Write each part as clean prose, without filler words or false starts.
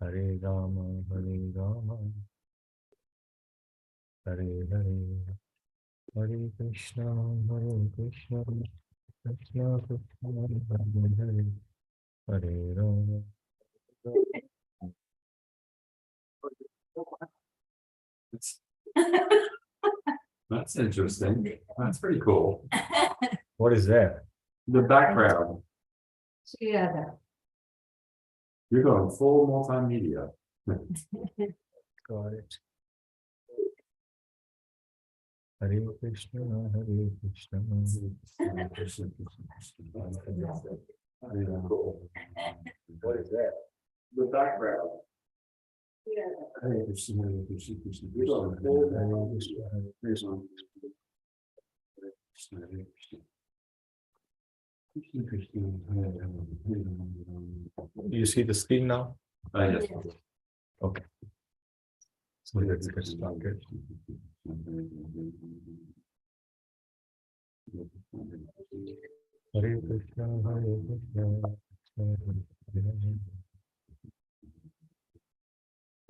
Hare Rama, Hare Hare, Hare Krishna, Krishna Krishna, Hare Hare Rama. That's interesting. That's pretty cool. What is that? The background. Yeah. You're going full multimedia. Got it. Hare Krishna, Hare Krishna. What is that? The background. Yeah. Hare Krishna, Hare Krishna, Krishna Hare Krishna, Krishna, Hare Krishna, Krishna, Hare Krishna. Krishna, Krishna, Hare Hare, Hare Rama. You see the screen now? Yes. Okay. So let's get started. Hare Krishna, Hare Krishna, Krishna Krishna,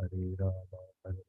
Hare Rama, Hare Hare.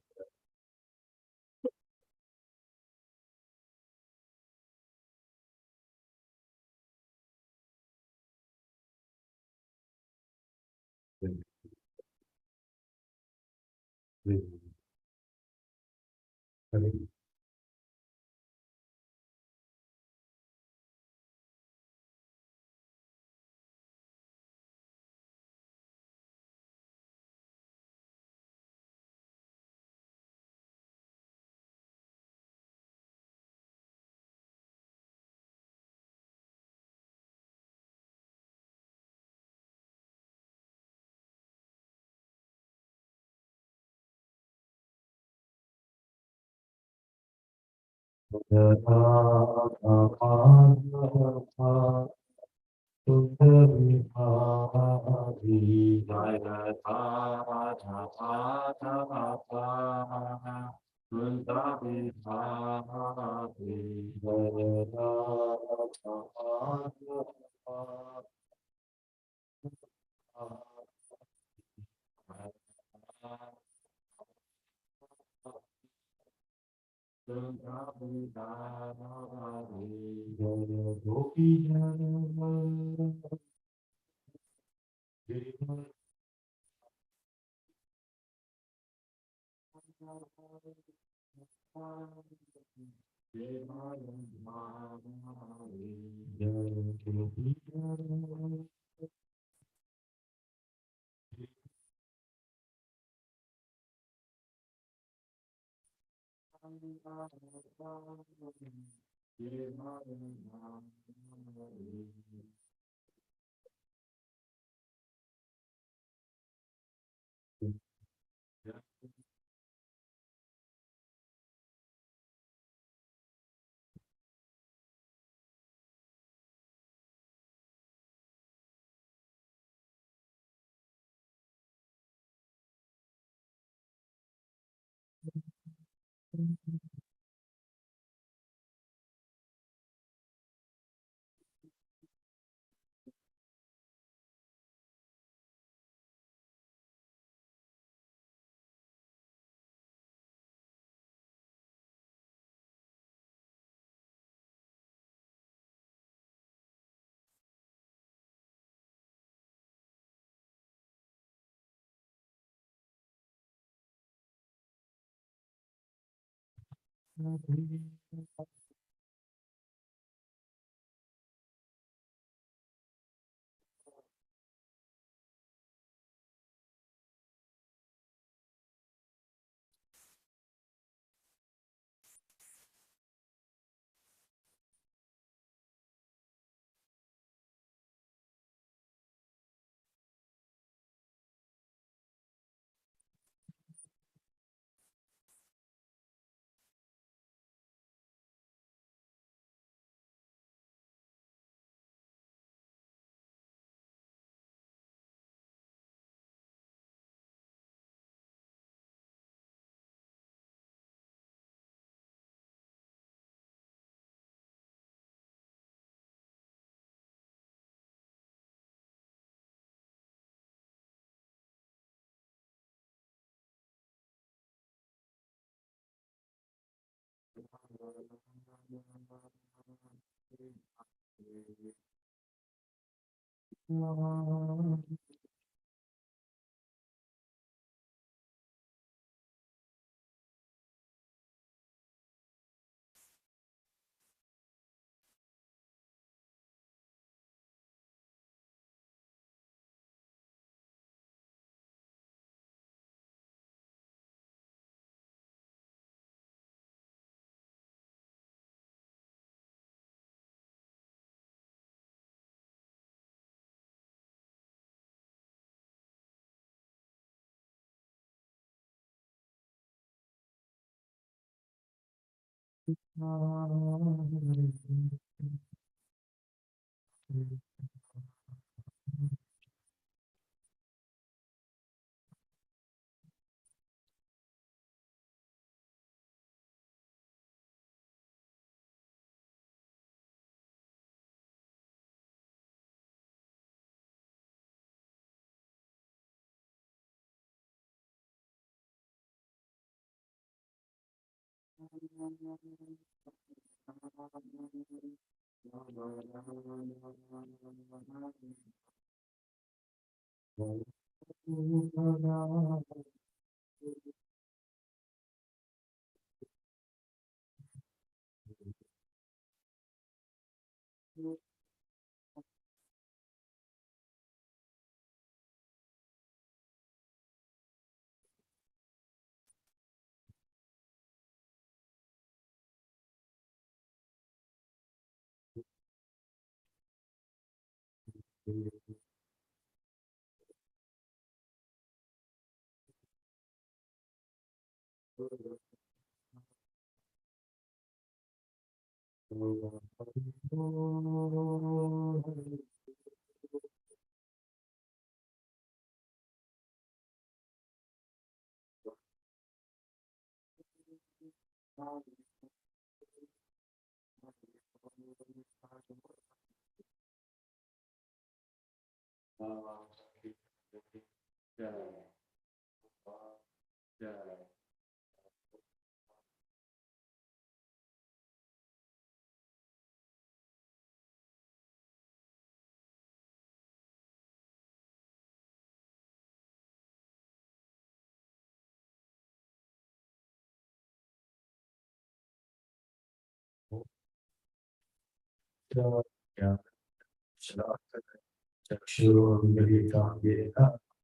चक्षुरुन्मिलितं येन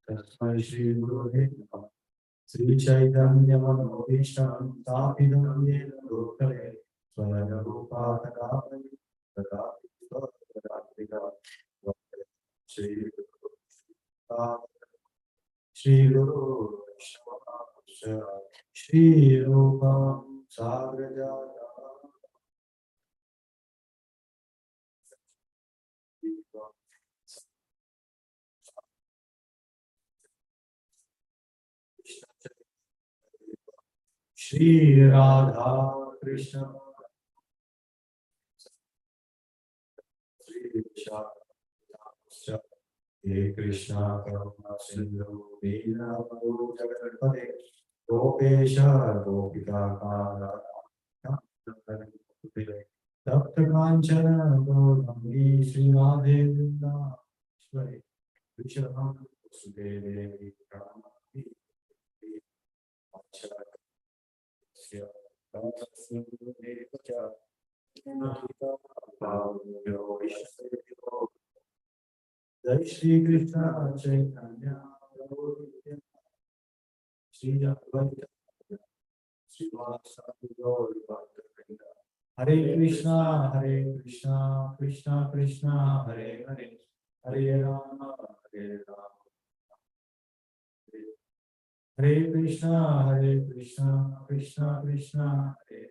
तस्मै श्रीगुरुवे नमः। श्रीचैतन्यमनोभीष्टं स्थापितं येन भूतले स्वयं रूपा तदापि स्वपदात्मिका श्रीगुरु श्रीगुरु श्रीरूपं साग्रजातं श्री राधा कृष्ण श्री विशाल हे कृष्णा करुणा सिंधु दीनबंधु जगत्पते गोपेश गोपिका तप्त कांचन गौरंगी श्रीराधे वृंदावनेश्वरी विष्णु सुदेवी प्रणमामि जय श्री कृष्ण चैतन्य प्रभु नित्यानंद, श्री अद्वैत श्रीवासादि गौर भक्तवृंद। हरे कृष्णा कृष्णा कृष्णा हरे हरे, हरे राम हरे कृष्णा कृष्णा कृष्णा हरे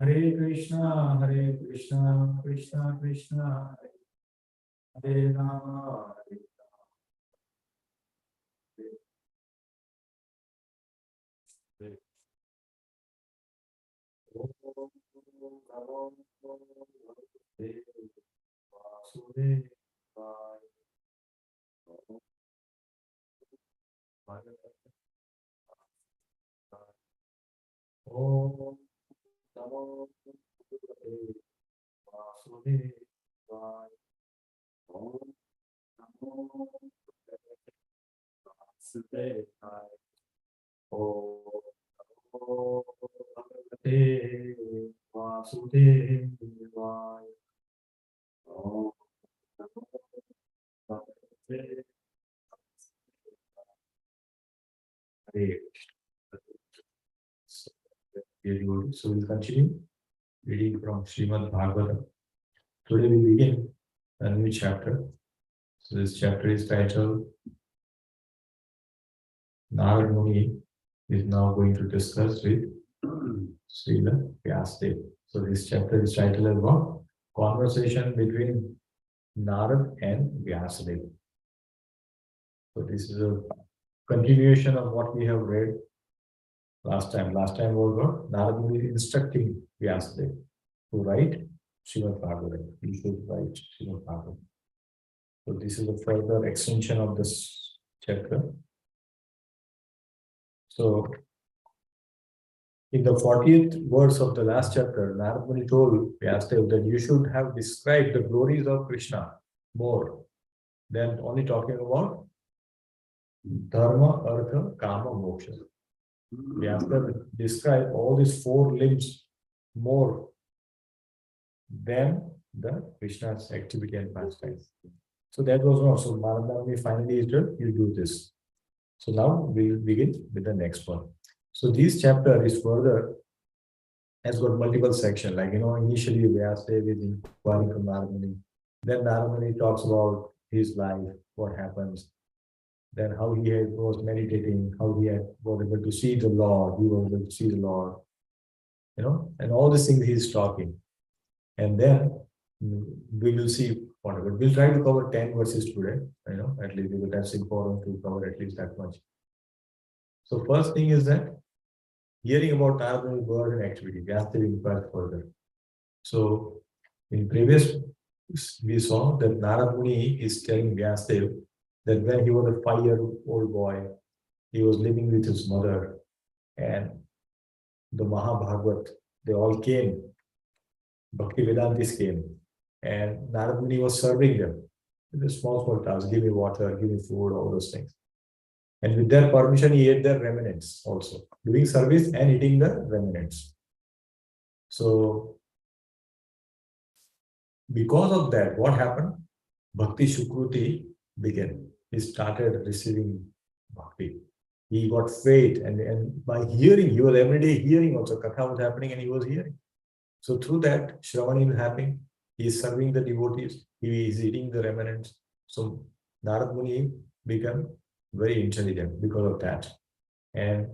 हरे कृष्णा कृष्णा कृष्णा हरे राम वासुदेवाय। Vasudevaya. Om Bhagavate Hare Krishna. So, very good. So we'll continue reading from Srimad Bhagavatam. Today we begin a new chapter. So this chapter is titled Narad Muni is now going to discuss with Srila Vyasadeva. So this chapter is titled as what? Conversation between Narad and Vyasadeva. So this is a continuation of what we have read last time. Last time was what? Narad Muni instructing Vyasadeva to write Srimad Bhagavatam. You should write Srimad Bhagavatam. So this is a further extension of this chapter. So in the 40th verse of the last chapter, Narad Muni told Vyasadeva that you should have described the glories of Krishna more than only talking about Dharma, Artha, Kama, Moksha. Vyasadeva described all these four limbs more than the Krishna's activity and pastime. So that was wrong. So Narad Muni finally said, you do this. So now we will begin with the next one. So this chapter is further, has got multiple sections. Like, initially Vyasadeva is inquiring from Narad Muni. Then Narad Muni talks about his life, what happens. Then how he was meditating, how he was able to see the Lord, he was able to see the Lord, and all these things he is talking. And then we will see whatever. We'll try to cover 10 verses today, at least, because that's important to cover at least that much. So first thing is that hearing about Narad Muni's word and activity, Vyasadeva inquired further. So in previous, we saw that Narad Muni is telling Vyasadeva that when he was a 5-year-old boy, he was living with his mother, and the Mahabhagavat, they all came, Bhakti Vedantis came, and Narad Muni was serving them with a small task, give me water, give me food, all those things. And with their permission, he ate their remnants also, doing service and eating the remnants. So, because of that, what happened? Bhakti Shukruti began. He started receiving bhakti. He got faith, and by hearing, he was every day hearing also. Katha was happening and he was hearing. So through that, Shravani is happening. He is serving the devotees. He is eating the remnants. So Narad Muni became very intelligent because of that. And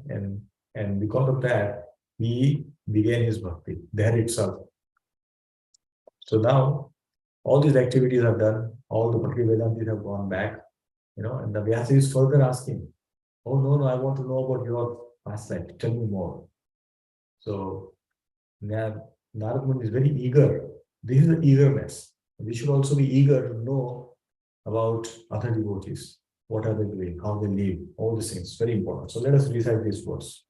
because of that, he began his bhakti there itself. So now, all these activities are done. All the Bhakti Vedantis have gone back. And the Vyasa is further asking, oh, no, I want to know about your past life. Tell me more. So, Narad Muni is very eager. This is the eagerness. We should also be eager to know about other devotees. What are they doing? How they live? All these things. Very important. So let us recite this verse.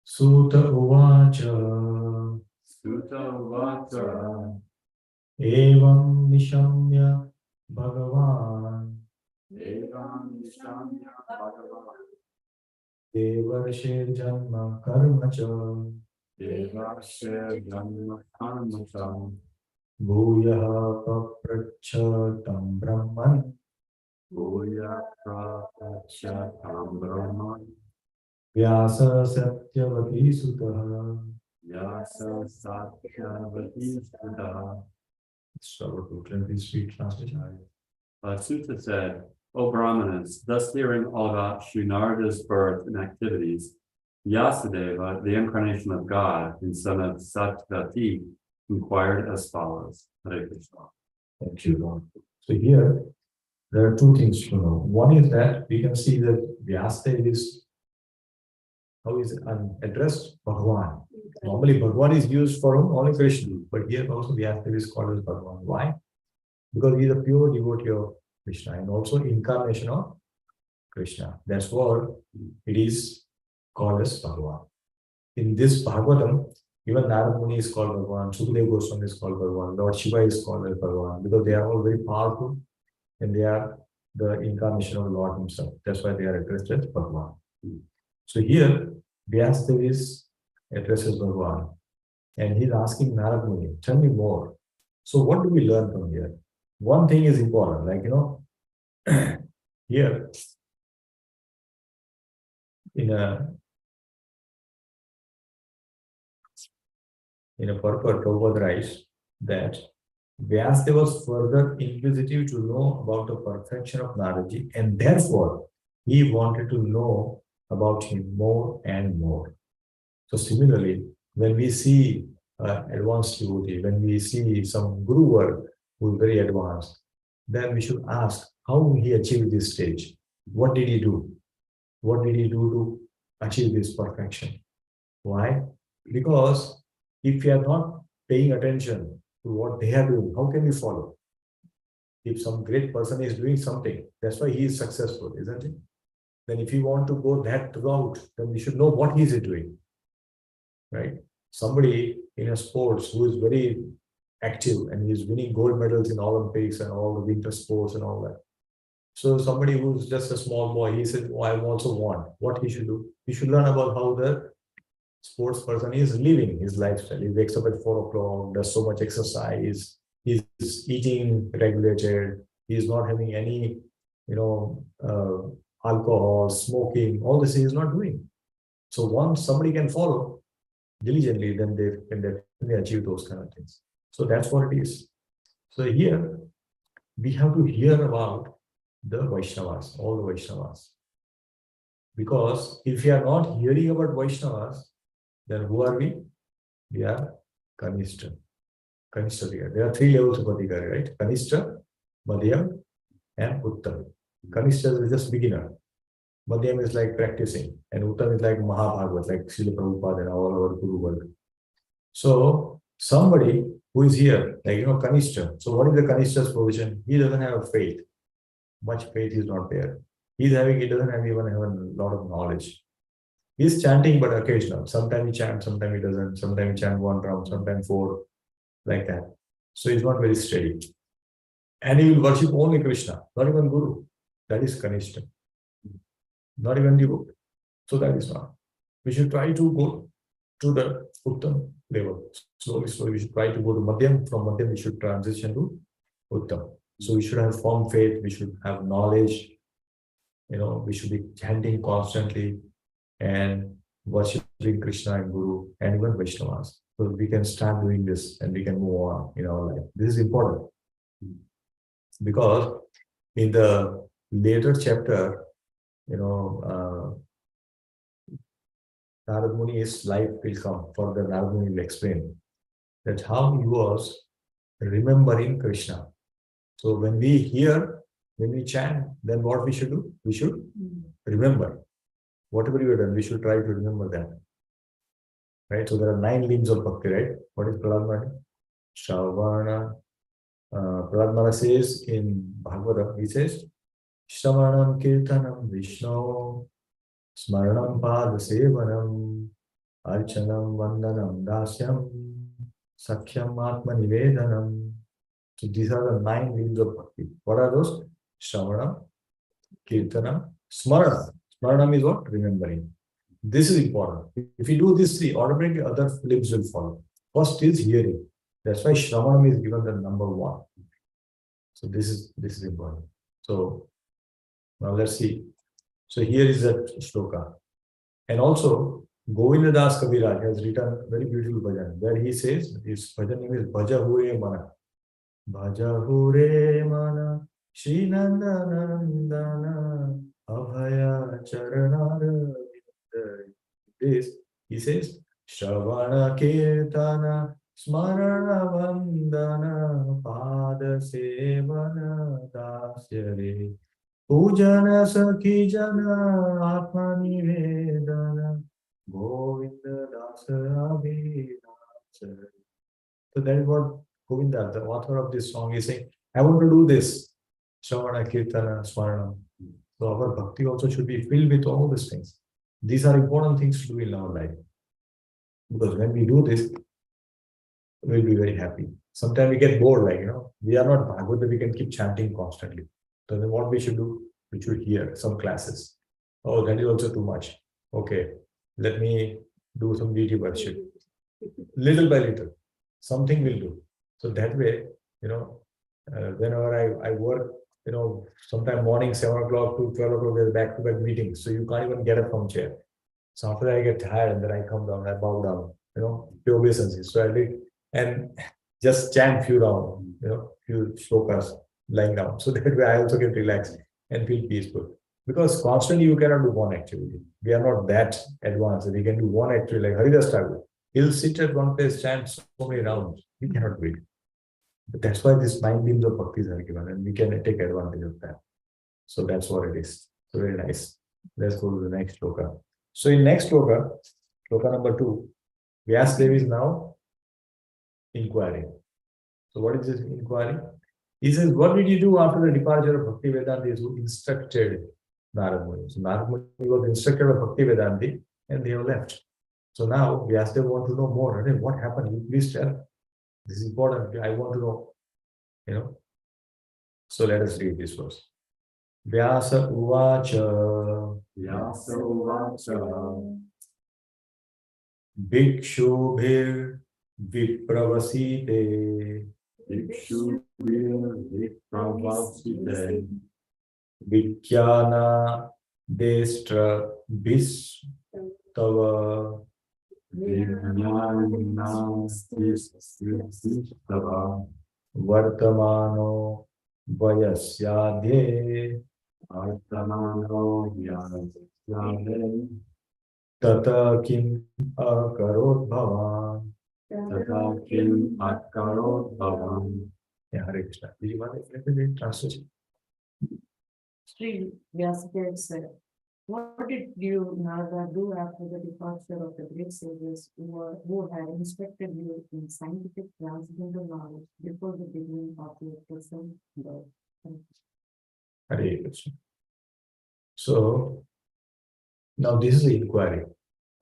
Sutta Uvacha. Sutta Vata Evam Nishamya Bhagavan Evam Nishamya Bhagavan Devarshir Janma Karmacha Devasya Dhamma Karmatam Bhuyaha Paprachatam Brahman Bhuya Prapachatam Brahman Vyasa Satyavati Sutaha. Yasa Satyavati Sutta. So, please read translation. Sutta said, O Brahmanas, thus hearing all about Sri Narada's birth and activities, Vyasadeva, the incarnation of God and son of Satyavati, inquired as follows. Hare Krishna. Thank you, Lord. So here, there are two things to know. One is that we can see that Vyasadeva is, how is it addressed? Bhagavan. Normally, Bhagavan is used for only Krishna, but here also Vyasadeva is called as Bhagavan. Why? Because he is a pure devotee of Krishna and also incarnation of Krishna. That's why it is called as Bhagavan. In this Bhagavatam, even Narad Muni is called Bhagavan, Sukadeva Goswami is called Bhagavan, Lord Shiva is called as Bhagavan, because they are all very powerful and they are the incarnation of Lord himself. That's why they are addressed as Bhagavan. So here, Vyasadeva is addresses Bhagavan. And he's asking Narad Muni, tell me more. So what do we learn from here? One thing is important, like, here in a purport, Prabhupada writes that Vyasdeva was further inquisitive to know about the perfection of Naraji, and therefore he wanted to know about him more and more. So similarly, when we see advanced devotee, when we see some guru work who is very advanced, then we should ask how he achieved this stage. What did he do? What did he do to achieve this perfection? Why? Because if we are not paying attention to what they are doing, how can we follow? If some great person is doing something, that's why he is successful, isn't it? Then if you want to go that route, then we should know what he is doing, right? Somebody in a sports who is very active and is winning gold medals in Olympics and all the winter sports and all that. So somebody who's just a small boy, he says, oh, I also want. What he should do? He should learn about how the sports person is living his lifestyle. He wakes up at 4 o'clock, does so much exercise, he's eating regulated, he's not having any, alcohol, smoking, all this he is not doing. So once somebody can follow diligently, then they can definitely achieve those kind of things. So that's what it is. So here we have to hear about the Vaishnavas, all the Vaishnavas. Because if we are not hearing about Vaishnavas, then who are we? We are Kanishta. Kanishta. There are 3 levels of Adhikari, right? Kanishta, Madhyam, and Uttam. Kanishta is just beginner. Madhyam is like practicing, and Uttam is like Mahabhagavat, like Srila Prabhupada and all our Guru work. So somebody who is here, like Kanishta. So what is the Kanishta's position? He doesn't have faith. Much faith is not there. He doesn't have even have a lot of knowledge. He's chanting, but occasional. Sometimes he chants, sometimes he doesn't. Sometimes he chants 1 round, sometimes 4, like that. So he's not very steady. And he will worship only Krishna, not even Guru. That is Kanishta. Not even the book. So that is not. We should try to go to the Uttam level. Slowly, we should try to go to Madhyam. From Madhyam, we should transition to Uttam. So we should have firm faith, we should have knowledge, we should be chanting constantly and worshipping Krishna and Guru and even Vaishnavas. So we can start doing this and we can move on in our life. This is important. Because in the later chapter, Narad Muni's life will come. Further, Narad Muni will explain that how he was remembering Krishna. So when we hear, when we chant, then what we should do? We should remember. Whatever we have done, we should try to remember that. Right? So there are 9 limbs of bhakti, right? What is Prahlad? Shravana. Prahlad says in Bhagavatam, he says, Shravanam Kirtanam Vishnu, Smaranam Padasevanam, Archanam Vandanam Dasyam, Sakhyam Atma Nivedanam. So these are the 9 limbs of bhakti. What are those? Shravanam, Kirtanam, Smarana. Smarana is what? Remembering. This is important. If you do these 3, automatically other limbs will follow. First is hearing. That's why Shravanam is given the number 1. So this is important. So now let's see. So here is that shloka. And also Govinda Das Kaviraj has written a very beautiful bhajan where he says his bhajan name is Bhaja Hure Mana. Bhaja Hure Mana Shri Nandanandana Abhaya Charanara. This he says Shravana Kirtana Smarana Vandana Pada Sevana Dasyare Pujana Sakijana Atma Nivedana Govinda Dasa Abhinasa. So that is what Govinda, the author of this song, is saying, I want to do this. Shravana, Kirtana, Smarana. So our bhakti also should be filled with all these things. These are important things to do in our life. Because when we do this, we'll be very happy. Sometimes we get bored, we are not Bhagavad, we can keep chanting constantly. So then what we should do? We should hear some classes. Oh, that is also too much. Okay, let me do some deity worship. Little by little, something will do. So that way, whenever I work, sometime morning 7 o'clock to 12 o'clock, there's back-to-back meetings. So you can't even get up from chair. So after I get tired and then I come down, I bow down, pure obeisances. So I did and just chant few down, few shlokas lying down. So that way I also get relaxed and feel peaceful. Because constantly you cannot do one activity. We are not that advanced. We can do one activity like Haridas Thakur. He'll sit at one place, chant so many rounds. We cannot do it. But that's why these 9 beams of bhaktis are given, and we can take advantage of that. So that's what it is. So very nice. Let's go to the next shloka. So in next shloka, shloka number 2, Vyasdev is now inquiring. So what is this inquiry? He says, what did you do after the departure of Bhakti Vedantis who instructed Narad Muni? So Narad Muni was instructed of Bhakti Vedanti and they have left. So now Vyasdev want to know more. Okay, what happened? You please tell. This is important. I want to know. So let us read this verse. Vyasa uvacha. Vyasa uvacha. Bhikshubhir vipravasite. Bhikshubhir vipravasite. Vikyana destra bhistava. Vartamano vayasyadhe. Tata kim akarot bhavan. Yeah, Hare Krishna. Do you want to read translation? Sri Vyasadeva said, what did you, Narada, do after the departure of the great sages who had instructed you in scientific transcendental knowledge before the beginning of your present birth? Hare Krishna. So, now this is the inquiry.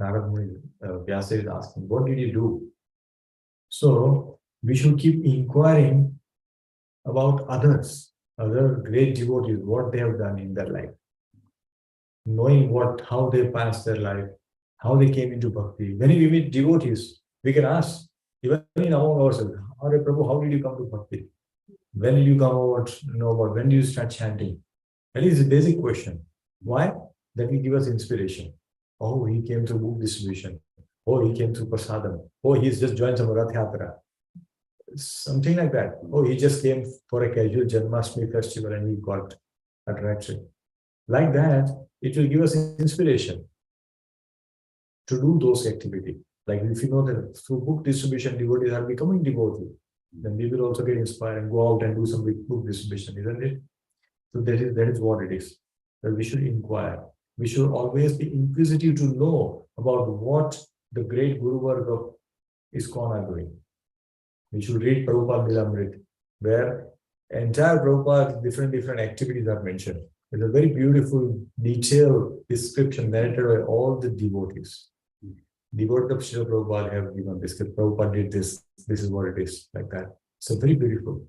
Narad Muni, Vyasa is asking, what did you do? So, we should keep inquiring about others, other great devotees, what they have done in their life. Knowing how they passed their life, how they came into bhakti. When we meet devotees, we can ask, even in among ourselves, Hare Prabhu, how did you come to bhakti? When did you come about, when did you start chanting? That is a basic question. Why? That will give us inspiration. Oh, he came through book distribution. Oh, he came through prasadam. Oh, he's just joined some Rath Yatra. Something like that. Oh, he just came for a casual Janmashtami festival and he got attraction. Like that, it will give us inspiration to do those activities. Like if you know that through book distribution, devotees are becoming devotees, then we will also get inspired and go out and do some book distribution, isn't it? So that is what it is. That we should inquire. We should always be inquisitive to know about what the great Guru work of ISKCON are doing. We should read Prabhupada Lilamrit, where entire Prabhupada different activities are mentioned. It's a very beautiful, detailed description narrated by all the devotees. Devotees of Srila Prabhupada have given this. Prabhupada did this. This is what it is, like that. So very beautiful.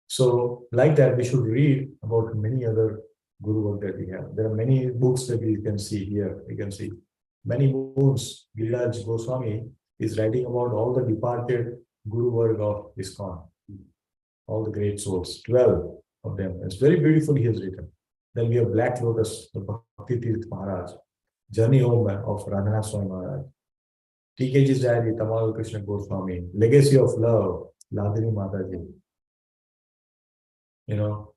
So like that, we should read about many other Guru work that we have. There are many books that we can see here. We can see many books. Giriraj Goswami is writing about all the departed Guru work of ISKCON. All the great souls, 12 of them. It's very beautiful he has written. Then we have Black Lotus, the Bhakti Tirth Maharaj, Journey Home of Radhanath Swami Maharaj, TKG's Diary, Tamal Krishna Goswami, Legacy of Love, Ladini Mataji.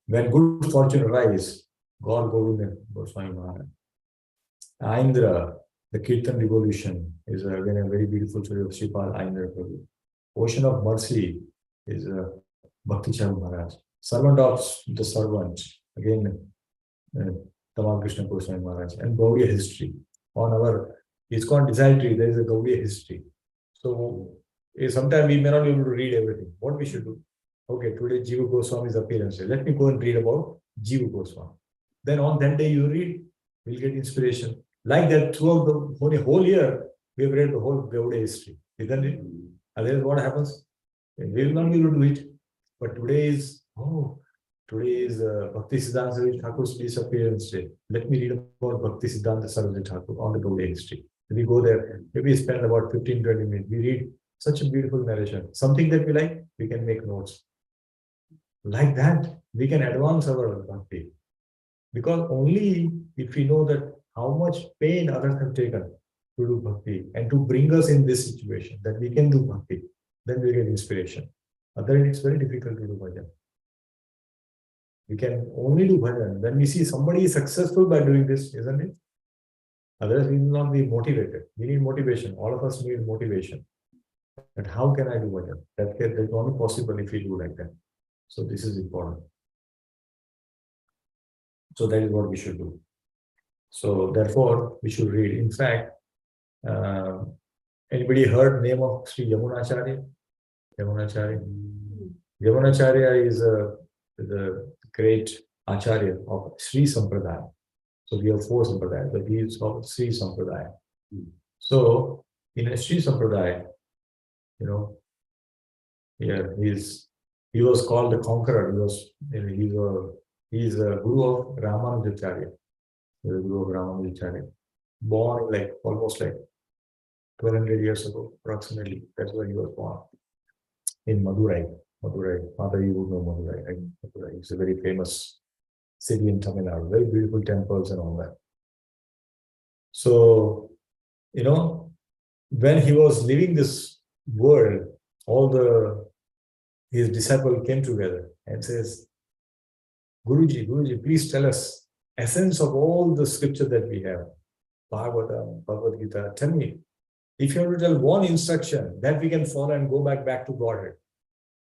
When good fortune rise, God Govinda Goswami Maharaj. Aindra, the Kirtan Revolution, is again a very beautiful story of Sripal Aindra Prabhu. Ocean of Mercy is Bhakti Charan Maharaj. Servant of the Servant, again, Tamal Krishna Goswami Maharaj. And Gaudiya history. On our ISKCON Desire Tree, there is a Gaudiya history. So, sometimes we may not be able to read everything. What we should do? Okay, today Jiva Goswami's appearance. Let me go and read about Jiva Goswami. Then on that day you read, we'll get inspiration. Like that, throughout the whole year, we've read the whole Gaudiya history. Isn't it? Otherwise, what happens? We will not be able to do it. But today is Bhakti Siddhanta Saraswati Thakur's disappearance day. Let me read about Bhakti Siddhanta Saraswati Thakur on the Gaudiya history. We go there, maybe spend about 15-20 minutes. We read such a beautiful narration. Something that we like, we can make notes. Like that, we can advance our bhakti. Because only if we know that how much pain others have taken to do bhakti and to bring us in this situation, that we can do bhakti, then we get inspiration. Otherwise, it's very difficult to do bhajan. We can only do bhajan when we see somebody is successful by doing this, isn't it? Otherwise, we will not be motivated. We need motivation. All of us need motivation. But how can I do bhajan? That's only possible if we do like that. So this is important. So that is what we should do. So therefore, we should read. In fact, anybody heard name of Sri Yamunacharya? Yamunacharya. Yamunacharya is the great Acharya of Sri Sampradaya. So we have 4 Sampradayas, but he is called Sri Sampradaya. So in a Sri Sampradaya, he was called the conqueror. He is a guru of Ramanujacharya. The guru of Ramanujacharya. Born almost 1200 years ago, approximately. That's where he was born. In Madurai. Father, you would know Madurai, right? Madurai is a very famous city in Tamil Nadu. Very beautiful temples and all that. So, when he was leaving this world, his disciples came together and says, Guruji, please tell us essence of all the scripture that we have. Bhagavatam, Bhagavad Gita, tell me, if you have to tell one instruction that we can follow and go back to Godhead,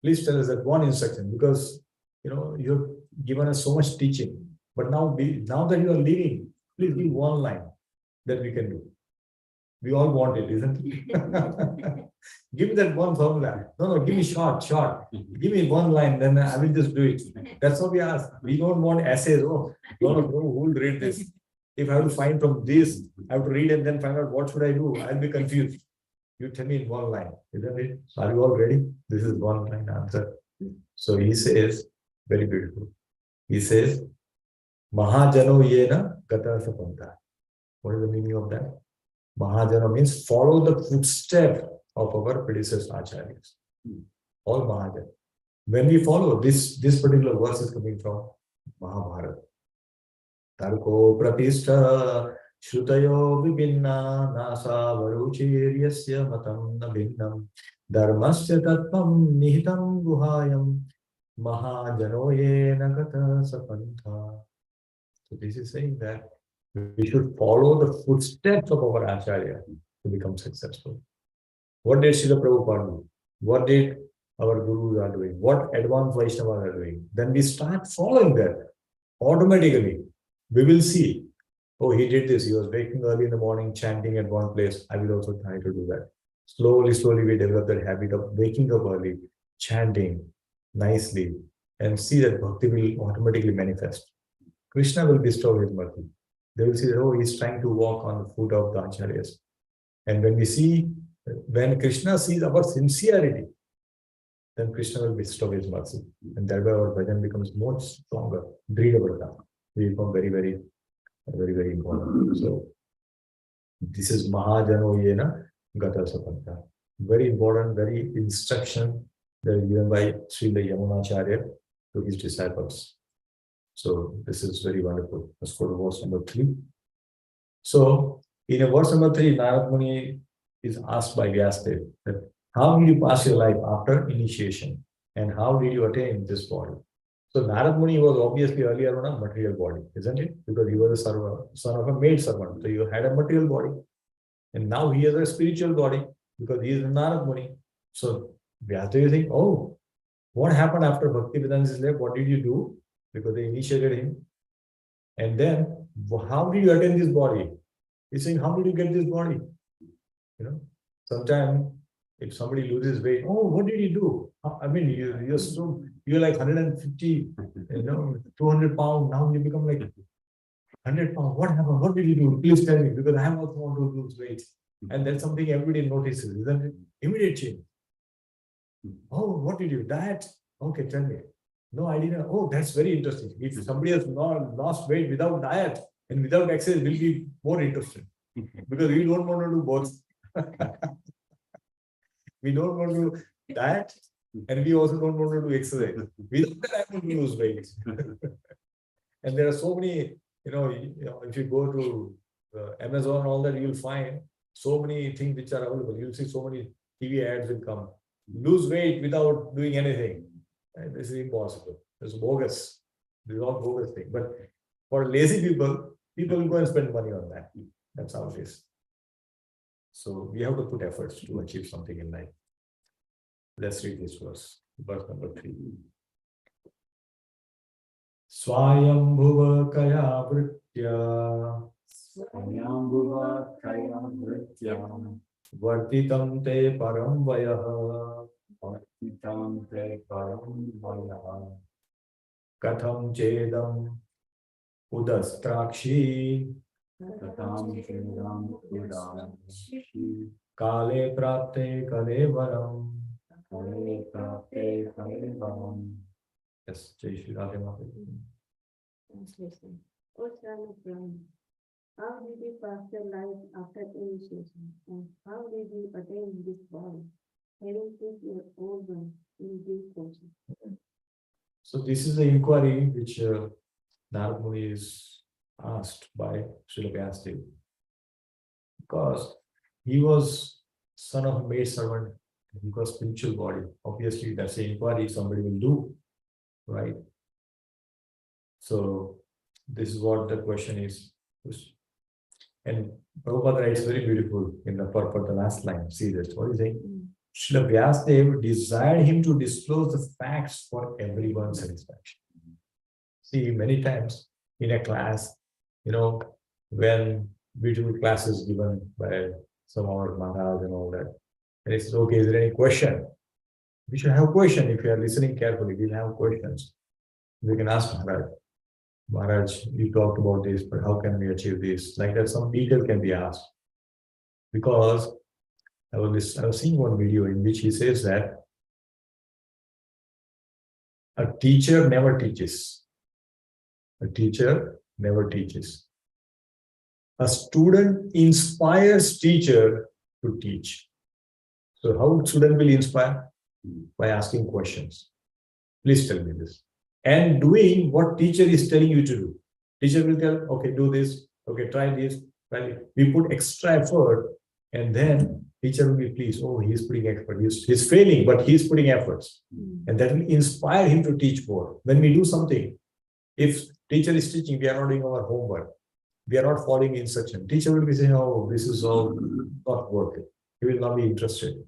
please tell us that one instruction, because you've given us so much teaching. But now that you are leaving, please give one line that we can do. We all want it, isn't it? Give me that one formula. No, give me short. Give me one line, then I will just do it. That's what we ask. We don't want essays. Oh, no, who will read this? If I have to find from this, I have to read and then find out what should I do. I'll be confused. You tell me in one line, isn't it? Are you all ready? This is one line answer. So he says, very beautiful. He says, Mahajano yena gata sapanta. What is the meaning of that? Mahajana means follow the footsteps of our predecessors acharyas. All Mahajana. When we follow this particular verse is coming from Mahabharata. Tarko pratishta Shrutayo vibhinna nasa varuchiryasya matam na bhinnam dharmasya tattvam nihitam guhayam mahajano yena gata sapantha. So this is saying that we should follow the footsteps of our Acharya to become successful. What did Srila Prabhupada do? What did our Gurus are doing? What advanced Vaishnavas are doing? Then we start following that. Automatically, we will see, oh, he did this. He was waking early in the morning, chanting at one place. I will also try to do that. Slowly, we develop that habit of waking up early, chanting nicely, and see that bhakti will automatically manifest. Krishna will bestow his mercy. They will see, oh, he's trying to walk on the foot of the acharyas. And when Krishna sees our sincerity, then Krishna will bestow his mercy. And thereby our bhajan becomes more stronger. We become very, very, very, very important. So this is Mahajano Yena Gata Sapanta. Very important, very instruction that is given by Srila Yamunacharya to his disciples. So this is very wonderful. Let's go to verse number 3. So in verse number 3, Narad Muni is asked by Vyasadeva that how did you pass your life after initiation and how did you attain this body? So Narad Muni was obviously earlier on a material body, isn't it? Because he was a son of a maid servant. So you had a material body. And now he has a spiritual body because he is a Narad Muni. So Vyasadeva is saying, oh, what happened after Bhaktivedanta left? What did you do? Because they initiated him. And then, how did you attain this body? He's saying, how did you get this body? Sometimes if somebody loses weight, oh, what did you do? I mean, you're like 150, 200 pounds. Now you become like 100 pounds. What happened? What did you do? Please tell me, because I also want to lose weight. And that's something everybody notices, isn't it? Immediate change. Oh, what did you diet? Okay, tell me. No, I didn't. Oh, that's very interesting. If somebody has not lost weight without diet and without exercise, will be more interested. because we don't want to do both. We don't want to do that, and we also don't want to do exercise. Without that, I want to lose weight. And there are so many, if you go to Amazon and all that, you'll find so many things which are available. You'll see so many TV ads will come. Lose weight without doing anything. And this is impossible. It's bogus. This is all bogus thing. But for lazy people, people will go and spend money on that. That's how it is. So we have to put efforts to achieve something in life. Let's read this verse number 3. Swayambhuva kaya vritya Swayambhuva kaya vrityam vartitam te param vayah vartitam te param vayah katham chedam udastrakshi tatam chedam udam kale prapte kalevaram. kale prapte kalevaram. Yes, Jai Shri Radhe Mataji. Translation. O son of Brahma, how did you pass your life after initiation? And how did you attain this body, having put your own one in due course? So this is the inquiry which Narad Muni is asked by Srila Vyasdev, because he was son of a maid servant, he got spiritual body. Obviously, that's the inquiry somebody will do, right? So this is what the question is. And Prabhupada writes very beautiful in the purport, the last line. See this, what is saying? Srila Vyasdev desired him to disclose the facts for everyone's satisfaction. See, many times in a class, when beautiful classes given by some of our Maharaj and all that, and it's okay, is there any question? We should have a question. If you are listening carefully, we'll have questions. We can ask Maharaj. Maharaj, you talked about this, but how can we achieve this? Like that, some detail can be asked. Because I was seeing one video in which he says that a teacher never teaches. A teacher never teaches. A student inspires teacher to teach. So how student will inspire? By asking questions. Please tell me this. And doing what teacher is telling you to do. Teacher will tell, okay, do this, okay, try this. We put extra effort, and then teacher will be pleased. Oh, he's putting effort. He's failing, but he's putting efforts. And that will inspire him to teach more. When we do something, if teacher is teaching, we are not doing our homework. We are not following instruction. Teacher will be saying, oh, this is all not worth it. He will not be interested.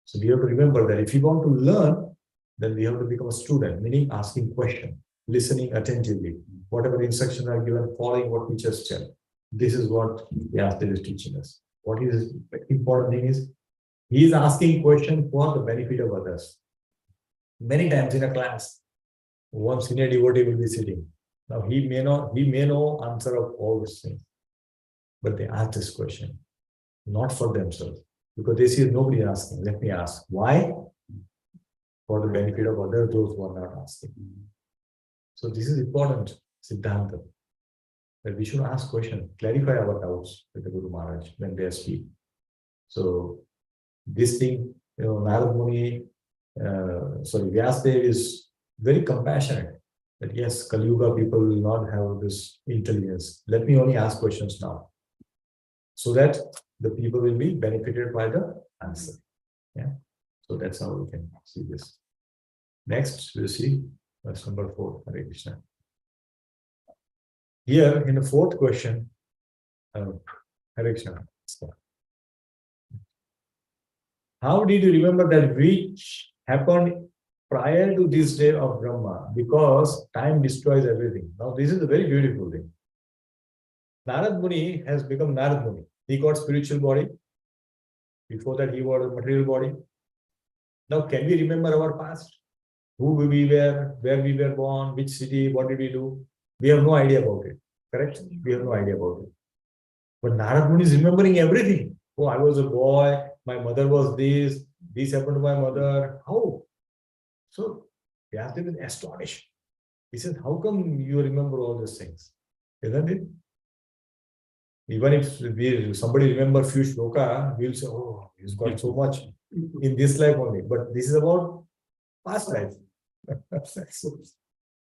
So we have to remember that if you want to learn, then we have to become a student, meaning asking questions, listening attentively, whatever instructions are given, following what teachers tell. This is what Vyasdev is teaching us. What is the important thing is, he is asking questions for the benefit of others. Many times in a class, one senior devotee will be sitting. Now he may know answer of all these things, but they ask this question, not for themselves, because they see nobody asking. Let me ask. Why? For the benefit of others, those who are not asking. So this is important, Siddhanta, that we should ask questions, clarify our doubts with the Guru Maharaj when they speak. So this thing, Narad Muni, Vyasdev is very compassionate. That yes, Kali Yuga people will not have this intelligence. Let me only ask questions now, so that the people will be benefited by the answer. Yeah. So that's how we can see this. Next, we'll see verse number 4. Hare Krishna. Here in the fourth question, Hare Krishna. How did you remember that which happened prior to this day of Brahma? Because time destroys everything. Now, this is a very beautiful thing. Narad Muni has become Narad Muni. He got spiritual body. Before that, he was a material body. Now, can we remember our past? Who we were, where we were born, which city, what did we do? We have no idea about it. Correct? We have no idea about it. But Narad Muni is remembering everything. Oh, I was a boy, my mother was this happened to my mother. How? So Vyasdev is astonished. He says, how come you remember all these things? Isn't it? Even if somebody remember few shloka, we'll say, oh, he's got so much in this life only. But this is about past life. So,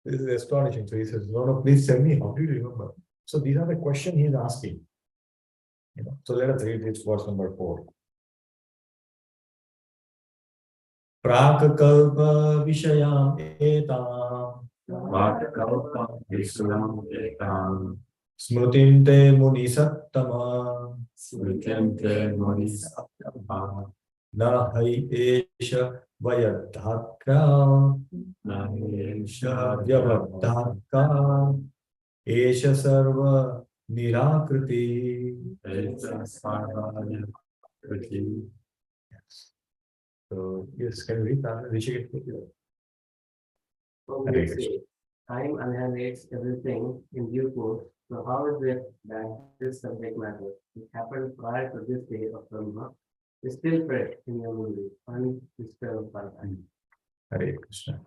this is astonishing. So he says, no, please tell me, how do you remember? So these are the questions he is asking. So let us read this verse number 4. Prakkalpa vishayam etam smrutinte muni sattama na hai esha vayadhaka vyavadhaka esha sarva nirakriti. So yes, can you read that? Rishikesh, please. Hare Krishna. Time annihilates everything in due course. So how is it that this subject matter, which happened prior to this day of Brahma, is still fresh in your memory, undisturbed by time? Hare Krishna.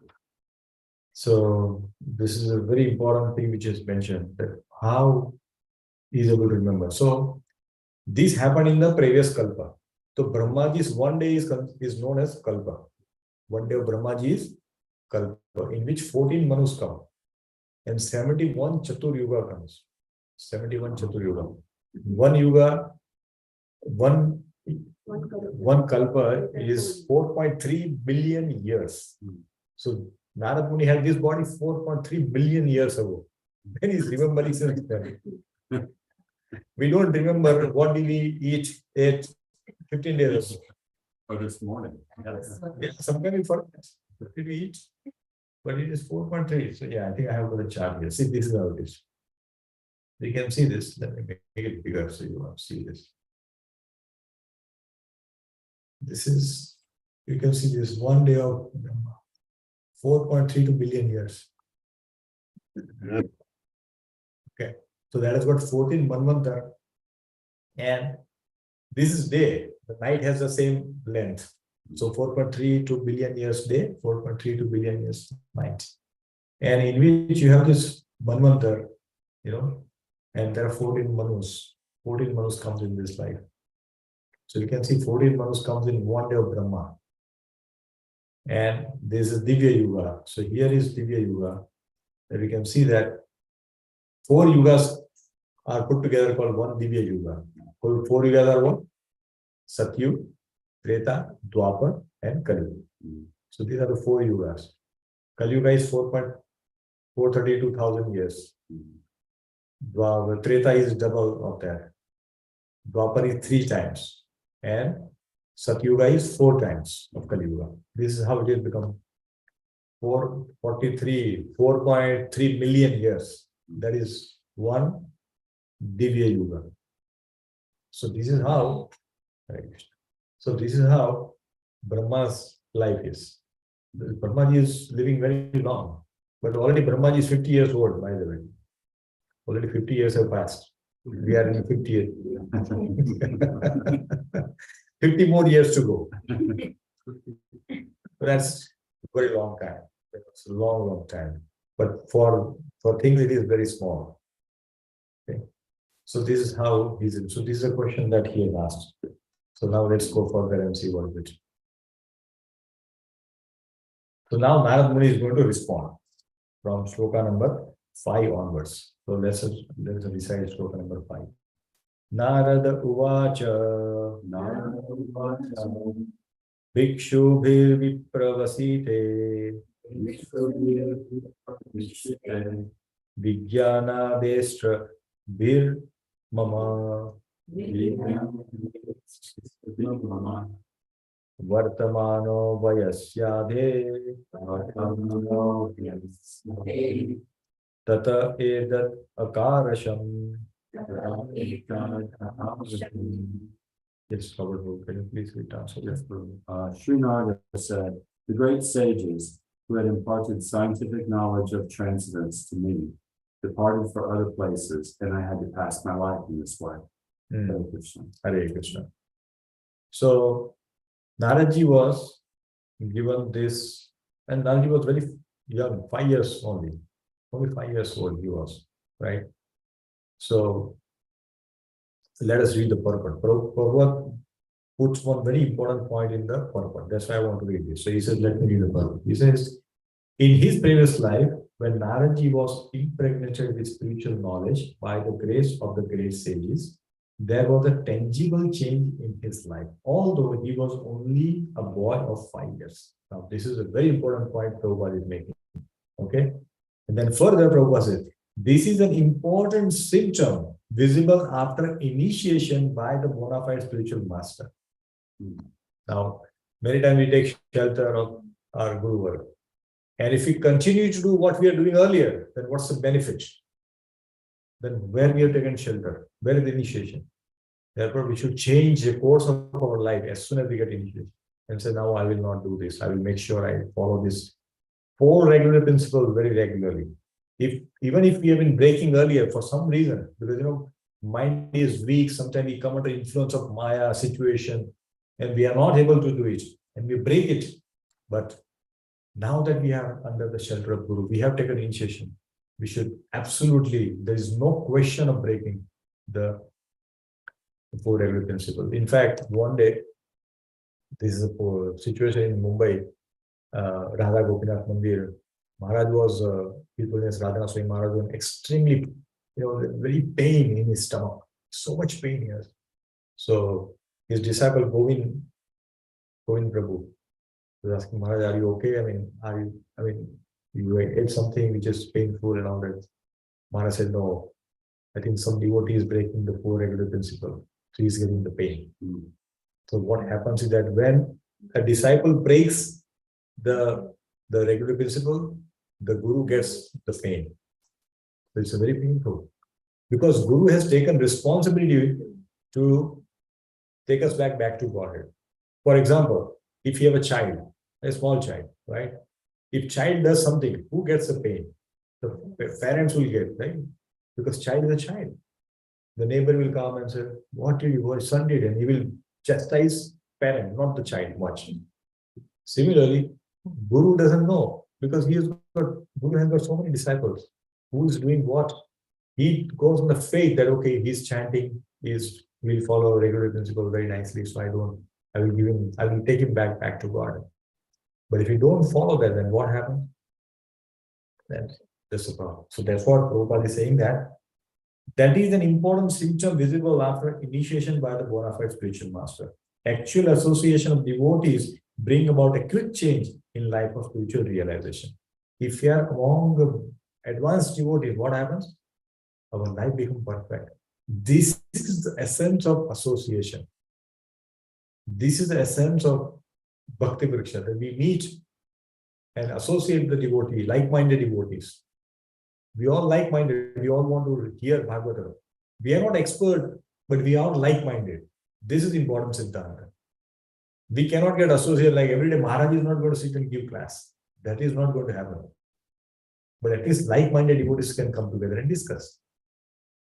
So this is a very important thing which is mentioned, that how he is able to remember. So this happened in the previous kalpa. So Brahmaji's one day is known as kalpa. One day of Brahmaji is kalpa, in which 14 manus come and 71 chatur yuga comes. 71 chatur yuga. One yuga, one kalpa is 4.3 billion years. So Narad Muni had this body 4.3 billion years ago. Then he's remembering since then. We don't remember what did we eat 15 days ago. Or this morning. Yeah, sometimes we forget. What did we eat? But it is 4.3. So yeah, I think I have got a chart here. See, this is how it is. You can see this. Let me make it bigger so you want to see this. This is, you can see this one day of 4.32 billion years. Okay. So that is what 14 manvantara. And this is day. The night has the same length. So 4.32 billion years day, 4.32 billion years night. And in which you have this manvantara, and there are 14 manus. 14 manus comes in this life. So you can see 14 manus comes in one day of Brahma. And this is Divya Yuga. So here is Divya Yuga. And we can see that 4 yugas are put together called one Divya Yuga. 4 yugas are what? Satyug, Treta, Dwapar, and Kali. So these are the 4 yugas. Kali Yuga is 432,000 years. Treta is double of that. Dwapar is 3 times. And Satyuga is 4 times of Kali Yuga. This is how it has become 4.3 million years. That is one Divya Yuga. So this is how, Brahma's life is. Brahmaji is living very long, but already Brahmaji is 50 years old, by the way. Already 50 years have passed. We are in 50th. 50 more years to go. That's a very long time. It's a long, long time. But for things, it is very small. Okay. So this is how he's in. So this is a question that he has asked. So now let's go further and see what is it. So now Narad Muni is going to respond from Shloka number 5 onwards. So let's recite Shloka number 5. Narada Uvacha Bhikshubhir Vipravasite Vijnanadestra Bir Mama Vartamano Vayasyadhe Tata Edat Akarasham. Yes, Robert, can you please read down? So Yes, Srimad said, the great sages who had imparted scientific knowledge of transcendence to me departed for other places, and I had to pass my life in this way. Hare Krishna. Hare Krishna. So Naradji was given this, and Naradji was very young, 5 years only 5 years old he was, right? So Let us read the purport. Prabhupada puts one very important point in the purport. That's why I want to read this. So he says, let me read the purport. He says, in his previous life, when Naraji was impregnated with spiritual knowledge by the grace of the great sages, there was a tangible change in his life, although he was only a boy of 5 years. Now, this is a very important point Prabhupada is making. Okay? And then further, Prabhupada says, this is an important symptom visible after initiation by the bona fide spiritual master. Now, many times we take shelter of our Guru work. And if we continue to do what we are doing earlier, then what's the benefit? Then where we have taken shelter? Where is the initiation? Therefore, we should change the course of our life as soon as we get initiated and say, now I will not do this. I will make sure I follow this 4 regular principles very regularly. Even if we have been breaking earlier for some reason, because mind is weak, sometimes we come under influence of Maya situation, and we are not able to do it, and we break it. But now that we are under the shelter of Guru, we have taken initiation. We should absolutely, there is no question of breaking the 4 regular principles. In fact, one day, this is a situation in Mumbai, Radha Gopinath Mandir. Maharaj was, His Holiness Radhanath Swami Maharaj was extremely, very pain in his stomach. So much pain here. So his disciple Govind Prabhu was asking Maharaj, are you okay? You ate something which is painful and all that. Maharaj said, no, I think some devotee is breaking the 4 regular principles. So he's getting the pain. So what happens is that when a disciple breaks the regular principle, the Guru gets the pain. So it's a very painful. Because Guru has taken responsibility to take us back to Godhead. For example, if you have a child, a small child, right? If child does something, who gets the pain? The parents will get, right? Because child is a child. The neighbor will come and say, what did your son did? And he will chastise parent, not the child, much. Similarly, Guru doesn't know because Guru has got so many disciples. Who is doing what? He goes on the faith that, okay, he's chanting, will follow a regular principle very nicely. So I will take him back to God. But if you don't follow that, then what happens? Then that's the problem. So therefore, Prabhupada is saying that is an important symptom visible after initiation by the bona fide spiritual master. Actual association of devotees bring about a quick change in life of spiritual realization. If you are among the advanced devotees, what happens? Our life becomes perfect. This is the essence of association. This is the essence of Bhakti Vriksha, that we meet and associate the devotee, like-minded devotees. We all like-minded, we all want to hear Bhagavatam. We are not expert, but we are like-minded. This is important Siddhanta. We cannot get associated like every day Maharaj is not going to sit and give class. That is not going to happen. But at least like-minded devotees can come together and discuss.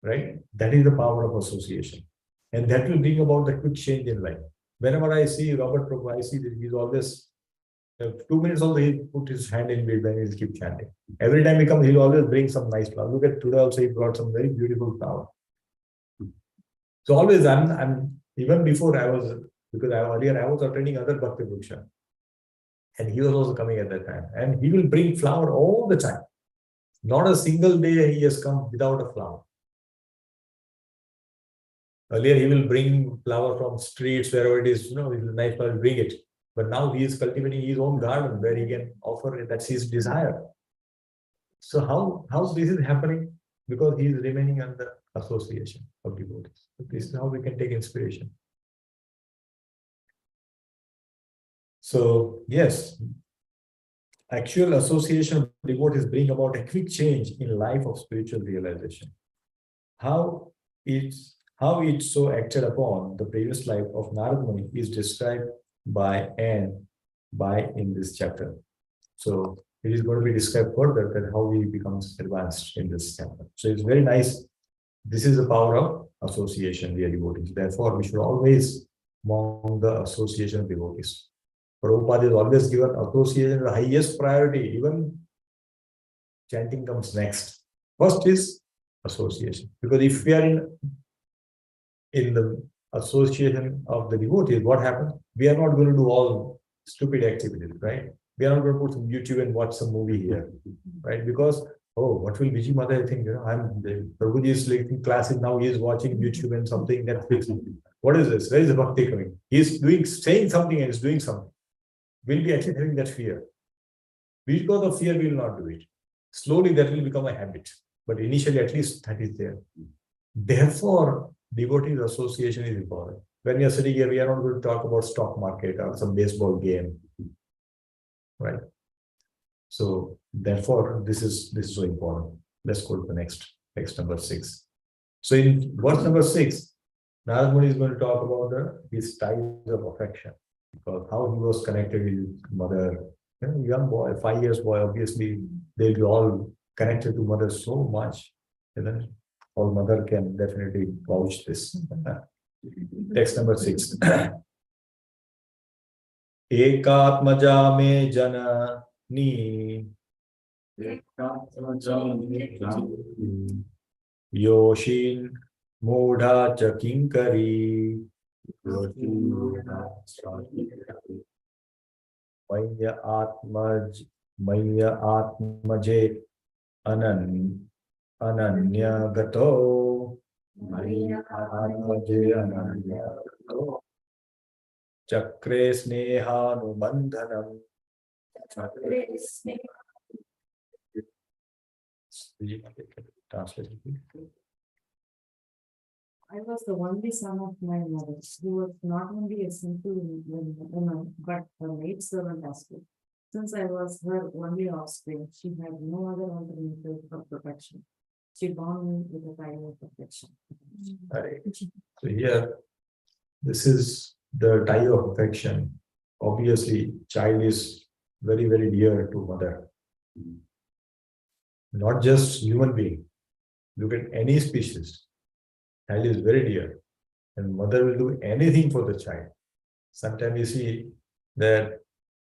Right? That is the power of association. And that will bring about the quick change in life. Whenever I see Robert Prabhu, I see that he's always 2 minutes also he put his hand in it when he'll keep chanting. Every time he comes, he'll always bring some nice flower. Look at today also he brought some very beautiful flower. So always I'm even before earlier I was attending other Bhakti Vriksha. And he was also coming at that time. And he will bring flower all the time. Not a single day he has come without a flower. Earlier he will bring flower from streets, wherever it is, it's nice flower, bring it. But now he is cultivating his own garden where he can offer it. That's his desire. So how this is happening? Because he is remaining under association of devotees. So this is how we can take inspiration. So yes, actual association of devotees bring about a quick change in life of spiritual realization. How it so acted upon the previous life of Narad Muni is described by in this chapter. So it is going to be described further that how he becomes advanced in this chapter. So it's very nice. This is the power of association, dear devotees. Therefore, we should always among the association of devotees. Prabhupada is always given association the highest priority. Even chanting comes next. First is association. Because if we are in in the association of the devotees, what happens? We are not going to do all stupid activities, right? We are not going to put some YouTube and watch some movie here, right? Because, oh, what will Vijay Mother think? You know, Prabhuji is taking classes now, he is watching YouTube and something, Netflix. What is this? Where is the bhakti coming? He is saying something and is doing something. We'll be actually having that fear. Because of fear, we will not do it. Slowly, that will become a habit. But initially, at least that is there. Therefore, devotees association is important. When we are sitting here, we are not going to talk about stock market or some baseball game, right? So therefore, this is so important. Let's go to the next number 6. So in verse number 6, Narad Muni is going to talk about his ties of affection, because how he was connected with his mother. You know, young boy, 5 years boy, obviously they'll be all connected to mother so much. And then all mother can definitely vouch this. Text number 6. Ekatmaja me janani Yoshin Modha Chakinkari Maya Atmaje Ananya Gato Atmaje Ananya Gato Chakre Snehanubandhanam. Translate, please. I was the only son of my mother, who was not only a simple woman, but a maid servant as well. Since I was her only offspring, she had no other alternative for protection. She bore me with a tie of affection. Right. So here, this is the tie of affection. Obviously, child is very, very dear to mother. Not just human being. Look at any species. Child is very dear. And mother will do anything for the child. Sometimes you see that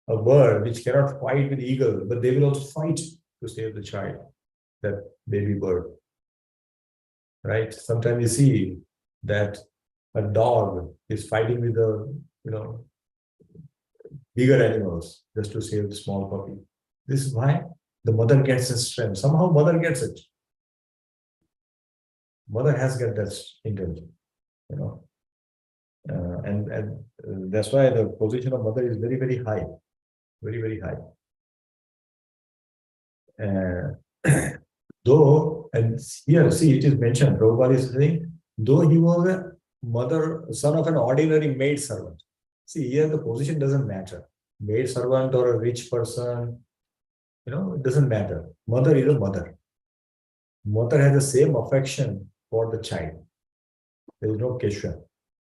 a bird which cannot fight with eagle, but they will also fight to save the child, that baby bird. Right? Sometimes you see that a dog is fighting with the bigger animals just to save the small puppy. This is why the mother gets the strength. Somehow mother gets it. Mother has got that intelligence, and that's why the position of mother is very, very high, very, very high. Though, and here, see, it is mentioned, Prabhupada is saying, though he was a son of an ordinary maid servant. See, here the position doesn't matter. Maid servant or a rich person, it doesn't matter. Mother is a mother. Mother has the same affection for the child. There is no question.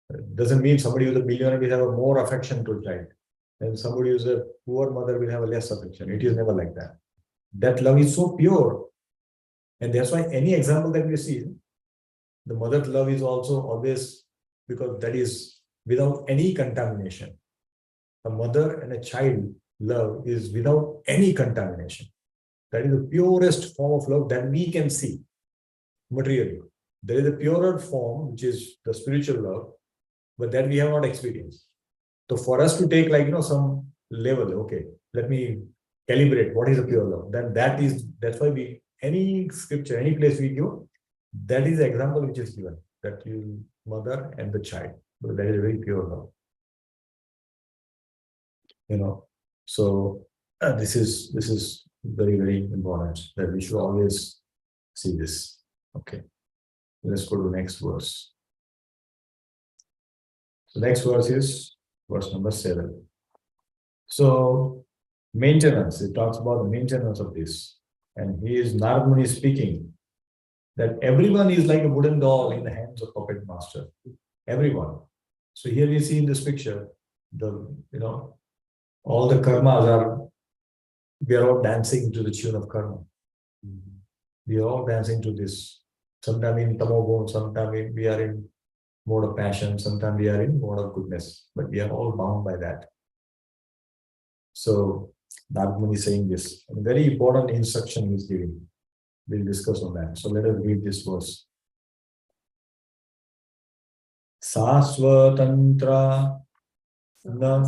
It doesn't mean somebody who's a millionaire will have a more affection to the child, and somebody who's a poor mother will have a less affection. It is never like that. That love is so pure. And that's why any example that we see, the mother's love is also always, because that is without any contamination. A mother and a child love is without any contamination. That is the purest form of love that we can see materially. There is a purer form, which is the spiritual love, but that we have not experienced. So for us to take some level, okay, let me calibrate what is a pure love. Then that's why any scripture, any place we go, that is the example which is given, that you mother and the child. So that is a very pure love. So this is very, very important that we should always see this. Okay. Let's go to the next verse. The next verse is verse number 7. So maintenance, it talks about the maintenance of this. And Narad Muni speaking that everyone is like a wooden doll in the hands of puppet master. Everyone. So here we see in this picture, all the karmas we are all dancing to the tune of karma. We are all dancing to this. Sometimes in tamogun, sometimes we are in mode of passion, sometimes we are in mode of goodness, but we are all bound by that. So Narad Muni is saying this. A very important instruction he is giving. We'll discuss on that. So let us read this verse. Sasvatantra na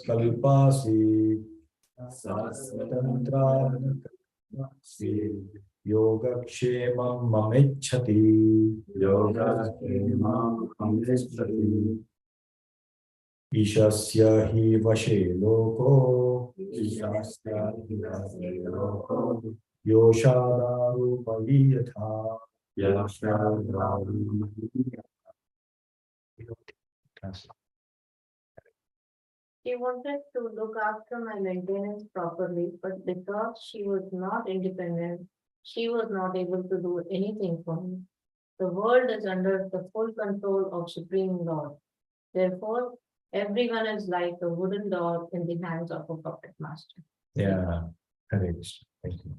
kalpasi Sasvatantra na kalpasi Yogakshemam mamechati Yoga Amritsati Ishasya hi vashe loko Ishasya Loko Yoshadarupahi yatha. Yasha She wanted to look after my maintenance properly, but because she was not independent, she was not able to do anything for me. The world is under the full control of Supreme Lord. Therefore, everyone is like a wooden dog in the hands of a puppet master. Yeah, correct. Thank you.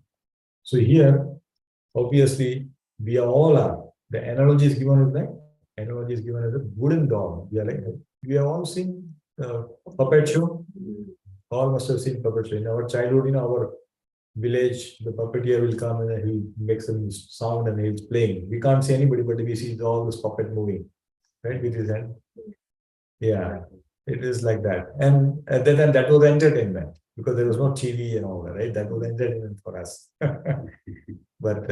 So here, obviously, we all are. The analogy is given as like analogy is given as a wooden dog. We are like we have all seen puppet show. All must have seen puppet show in our childhood. In our village, the puppeteer will come and he'll make some sound and he's playing. We can't see anybody, but we see all this puppet moving, right, with his hand. Yeah, it is like that. And at that time, that was entertainment because there was no TV and all that, right? That was entertainment for us. But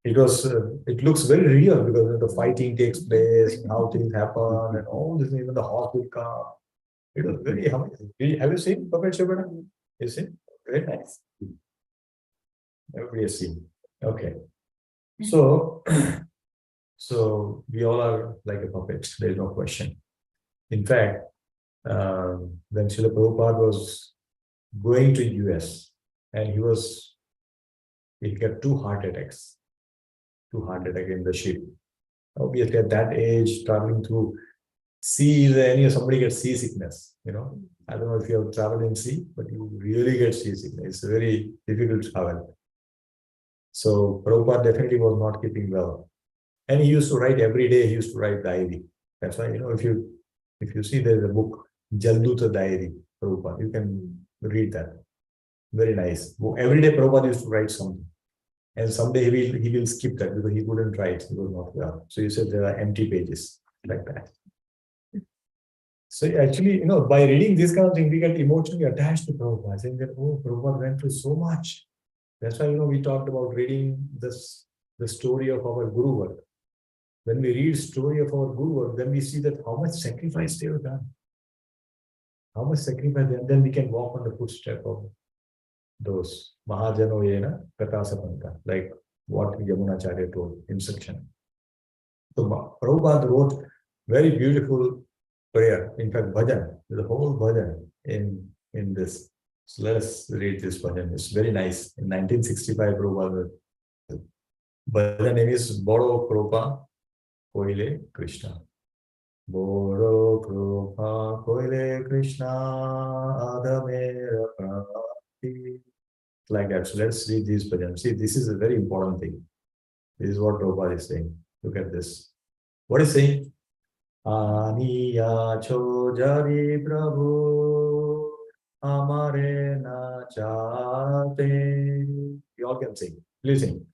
it looks very real because the fighting takes place, and how things happen, and all this, even the horse will come. It was very amazing. Have you seen Puppet Show? You seen? Very nice. Everybody has seen. Okay. So, so we all are like a puppet. There is no question. In fact, when Srila Prabhupada was going to US and he got 2 heart attacks. 2 heart attacks in the ship. Obviously, at that age, traveling through sea, somebody gets seasickness. I don't know if you have traveled in sea, but you really get seasickness. It's very difficult to travel. So Prabhupada definitely was not keeping well. And he used to write every day, he used to write diary. That's why, if you see there's a book, Jalduta Diary, Prabhupada, you can read that. Very nice. Every day Prabhupada used to write something. And someday he will skip that because he couldn't write, he was not well. So you said there are empty pages like that. So actually, by reading this kind of thing, we get emotionally attached to Prabhupada, saying that, oh, Prabhupada went through so much. That's why, we talked about reading the story of our Guru work. When we read story of our Guru work, then we see that how much sacrifice they have done. How much sacrifice, and then we can walk on the footstep of those Mahajano Yena Katasapanta, like what Yamunacharya told in section. So Prabhupada wrote very beautiful prayer. In fact, bhajan, the whole bhajan in this. So let us read this bhajan. It's very nice. In 1965, Prabhupada. Bhajan name is Boro Kropa Koile Krishna. Boro Kropa Koile Krishna Adamera Prati. Like that. So let's read this bhajan. See, this is a very important thing. This is what Prabhupada is saying. Look at this. What is saying? Aniya chojari Prabhu Amare na chate. You all can sing. Please sing.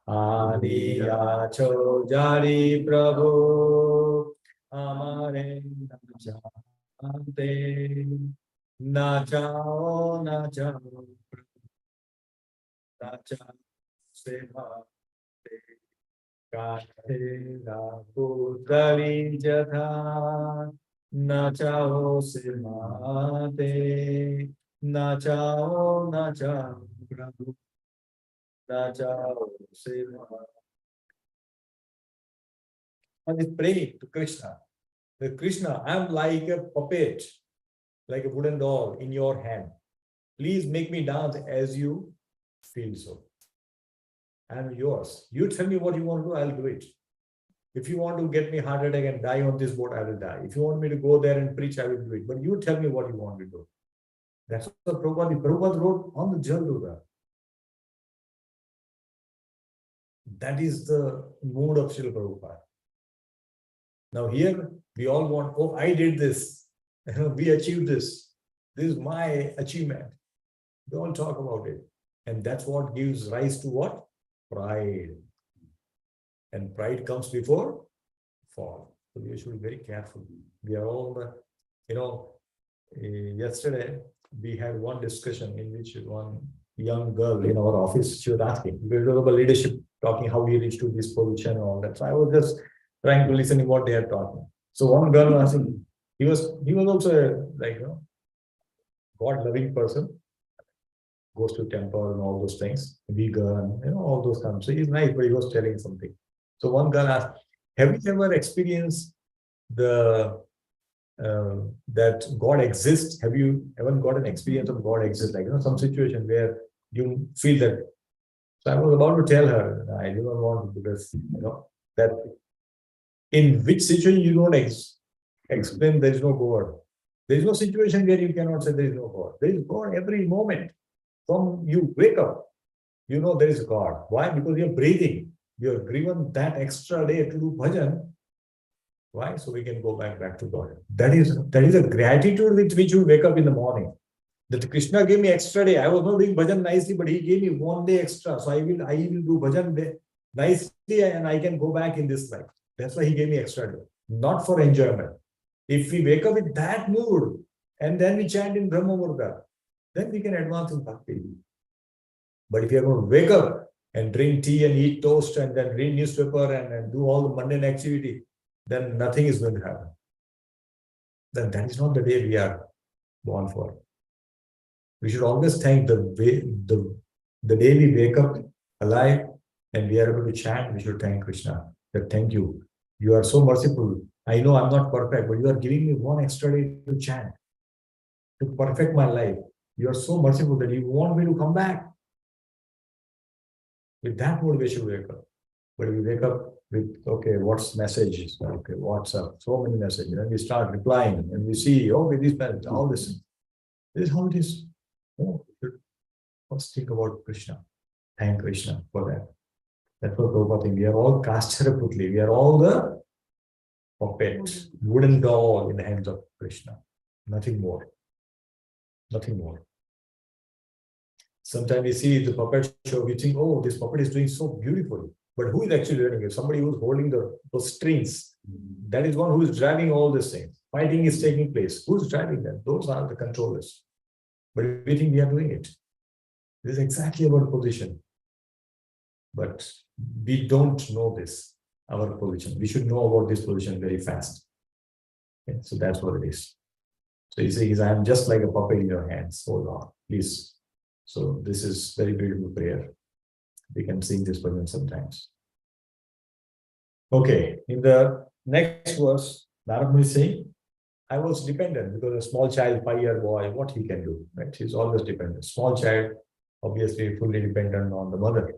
Aniya chojari Prabhu Amare na chate. Na chao na chao na chao seva. Katera putari jatha na chao se mate na chao prabhu na chao se mate. And is praying to Krishna. The Krishna, I'm like a puppet, like a wooden doll in your hand. Please make me dance as you feel so. I'm yours. You tell me what you want to do, I'll do it. If you want to get me heart attack and die on this boat, I will die. If you want me to go there and preach, I will do it. But you tell me what you want to do. That's what Prabhupada wrote on the Jalduta. That is the mood of Srila Prabhupada. Now here, we all want, oh, I did this. We achieved this. This is my achievement. We all talk about it. And that's what gives rise to what? Pride. And pride comes before fall. So we should be very careful. We are all yesterday we had one discussion in which one young girl in our office, she was asking, we were about leadership, talking how we reached to this position and all that. So I was just trying to listen to what they are talking. So one girl was asking, he was also God-loving person, goes to temple and all those things, vegan, all those kinds. So he's nice, but he was telling something. So one girl asked, have you ever experienced the that God exists? Have you ever got an experience of God exists? Like, some situation where you feel that. So I was about to tell her, I didn't want to, because, that in which situation you don't explain there is no God. There is no situation where you cannot say there is no God. There is God every moment. From you wake up, there is God. Why? Because you're breathing. You're given that extra day to do bhajan. Why? So we can go back to God. That is a gratitude with which you wake up in the morning. That Krishna gave me extra day. I was not doing bhajan nicely, but he gave me 1 day extra. So I will do bhajan nicely and I can go back in this life. That's why he gave me extra day. Not for enjoyment. If we wake up with that mood and then we chant in Brahma Murga, then we can advance in bhakti. But if you are going to wake up and drink tea and eat toast and then read newspaper and do all the mundane activity, then nothing is going to happen. Then that is not the day we are born for. We should always thank the day we wake up alive and we are able to chant, we should thank Krishna. That thank you. You are so merciful. I know I'm not perfect, but you are giving me 1 extra day to chant, to perfect my life. You are so merciful that you want me to come back. With that motivation, we wake up. But we wake up with, okay, what's messages? Okay, WhatsApp, so many messages. And we start replying and we see, with this message, all this. This is how it is. Let's think about Krishna. Thank Krishna for that. That's what Prabhupada thinks. We are all Kastaraputli. We are all the puppets, wooden doll in the hands of Krishna. Nothing more. Nothing more. Sometimes we see the puppet show, we think, this puppet is doing so beautifully. But who is actually doing it? Somebody who is holding those strings. That is one who is driving all these things. Fighting is taking place. Who is driving them? Those are the controllers. But we think we are doing it. This is exactly our position. But we don't know this, our position. We should know about this position very fast. Okay, so that's what it is. So he says, I am just like a puppet in your hands. Hold on, please. So this is very beautiful prayer. We can sing this bhajan sometimes. Okay, in the next verse, Narad is saying, I was dependent because a small child, 5-year boy, what he can do, right? He's always dependent. Small child, obviously fully dependent on the mother.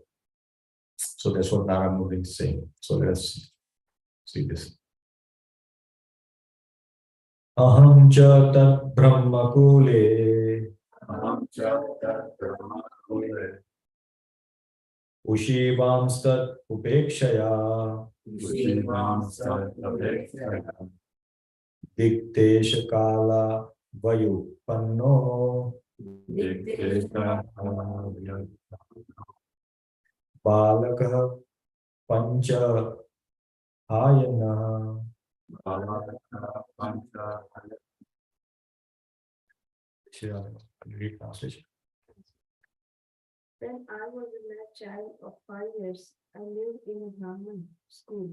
So that's what Narad is saying. So let's see this. Aham cha tat brahma kule. Aham cha tat brahma kule. Ushivam stat upekshaya. Ushivam stat upekshaya. Diktesha kala vayupanno. Diktesha Balakah pancha ayana. Read translation. When I was a child of 5 years, I lived in a Brahmin school.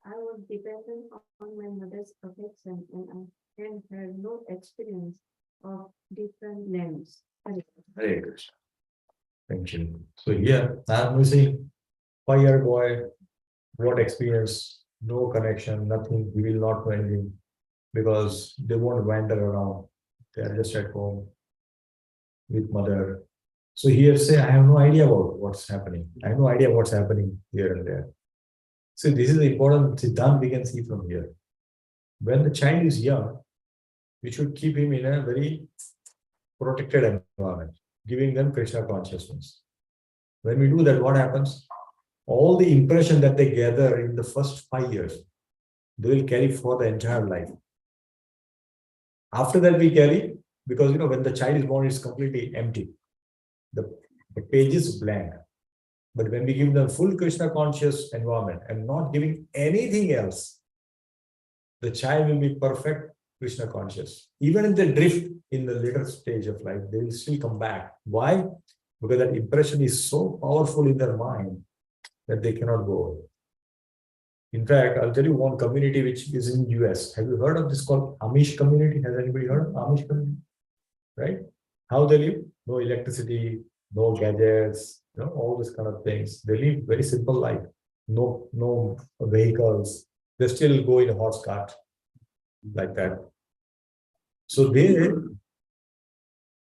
I was dependent on my mother's affection and had no experience of different lands. Hare Krishna. Thank you. So here, I'm saying 5-year boy, what experience, no connection, nothing, he will not know anything because they won't wander around. They are just at home with mother. So here say, I have no idea about what's happening. I have no idea what's happening here and there. So this is the important siddhant we can see from here. When the child is young, we should keep him in a very protected environment, giving them Krishna consciousness. When we do that, what happens? All the impression that they gather in the first 5 years, they will carry for the entire life. After that, we carry, because when the child is born, it's completely empty. The page is blank. But when we give them full Krishna conscious environment and not giving anything else, the child will be perfect Krishna conscious. Even if they drift in the later stage of life, they will still come back. Why? Because that impression is so powerful in their mind that they cannot go away. In fact, I'll tell you one community which is in US. Have you heard of this called Amish community? Has anybody heard of Amish community? Right? How they live? No electricity, no gadgets, all these kind of things. They live very simple life. No vehicles. They still go in a horse cart like that. So they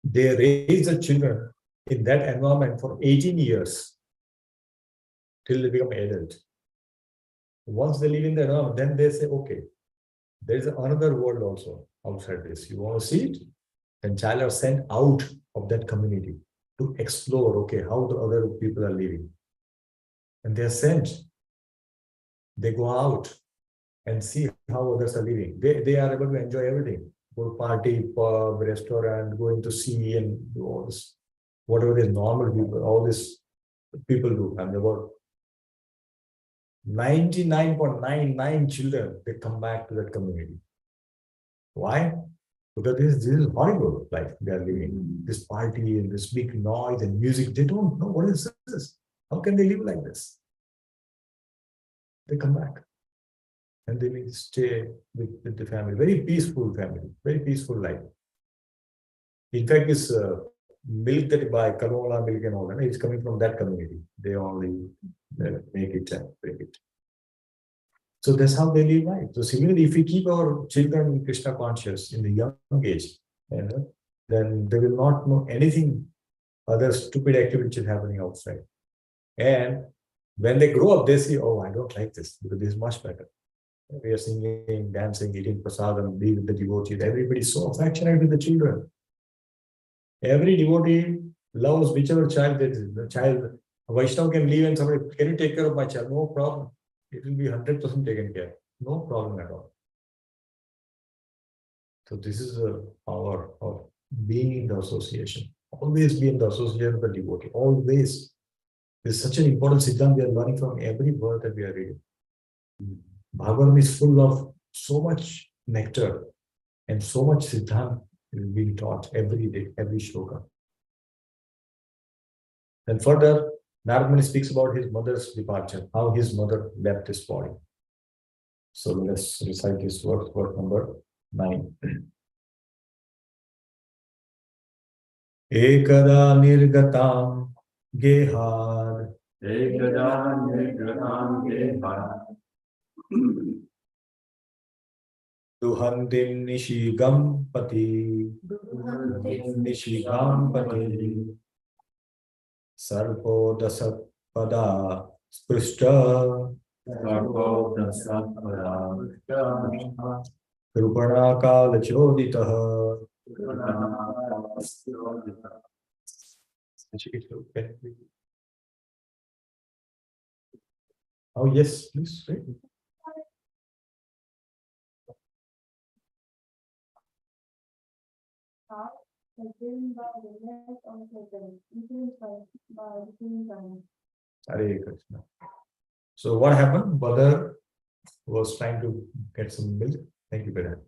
raise the children in that environment for 18 years till they become adult. Once they live in the environment, then they say, okay, there is another world also outside this. You want to see it? Then child are sent out of that community to explore, okay, how the other people are living. And they are sent. They go out and see how others are living. They are able to enjoy everything. Go to party, pub, restaurant, going to sea and do all this. Whatever is normal people, all this people do. And about 99.99 children, they come back to that community. Why? Because this is horrible life they are living. This party and this big noise and music, they don't know what is this. How can they live like this? They come back and they will stay with the family. Very peaceful family, very peaceful life. In fact, this milk that you buy, canola milk and all that, it's coming from that community. They only make it and bring it. So that's how they live life. So similarly, if we keep our children Krishna conscious in the young age, then they will not know anything other stupid activities happening outside. And when they grow up, they say, oh, I don't like this because this is much better. We are singing, dancing, eating prasadam, being with the devotees. Everybody is so affectionate with the children. Every devotee loves whichever child that is. The child, a Vaishnava can leave and somebody, can you take care of my child? No problem. It will be 100% taken care. No problem at all. So this is the power of being in the association. Always be in the association of the devotee. Always. This is such an important siddhanta we are learning from every word that we are reading. Bhagavatam is full of so much nectar and so much siddhanta being taught every day, every shloka. Then further, Narad Muni speaks about his mother's departure, how his mother left his body. So let's recite this verse number 9. Ekada nirgatam gehad. Ekada nirgatam gehad. Duhantim nishigam pati. Nishigam pati. Sarpo dasat pada sprishta. Sarvo dasat pada Krupana kala choditaha. Oh yes, please. Right? Hare Krishna. So what happened? Mother was trying to get some milk. Thank you, Beda.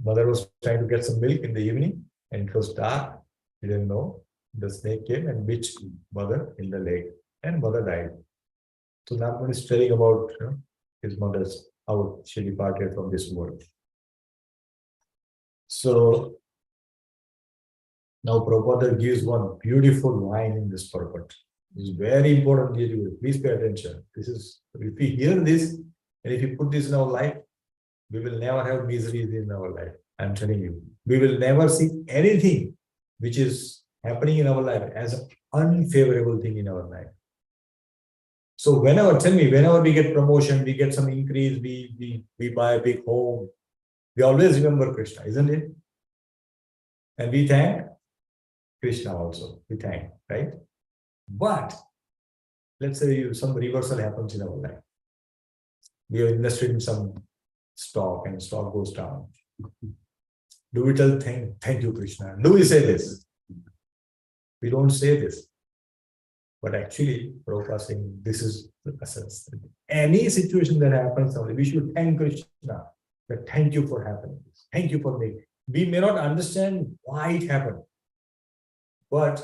Mother was trying to get some milk in the evening, and it was dark. He didn't know. The snake came and bit mother in the leg, and mother died. So Narad is telling about his mother's, how she departed from this world. So now Prabhupada gives one beautiful line in this purport. It's very important, dear you. Please pay attention. This is, if we hear this, and if you put this in our life, we will never have miseries in our life. I'm telling you. We will never see anything which is happening in our life as an unfavorable thing in our life. So whenever, tell me, whenever we get promotion, we get some increase, we buy a big home, we always remember Krishna, isn't it? And we thank Krishna also. We thank, right? But let's say some reversal happens in our life. We have invested in some stock and stock goes down. Do we tell thank you, Krishna? Do we say this? We don't say this. But actually, Prabhupada saying this is the essence. Any situation that happens, we should thank Krishna. that thank you for happening. Thank you for making. We may not understand why it happened, but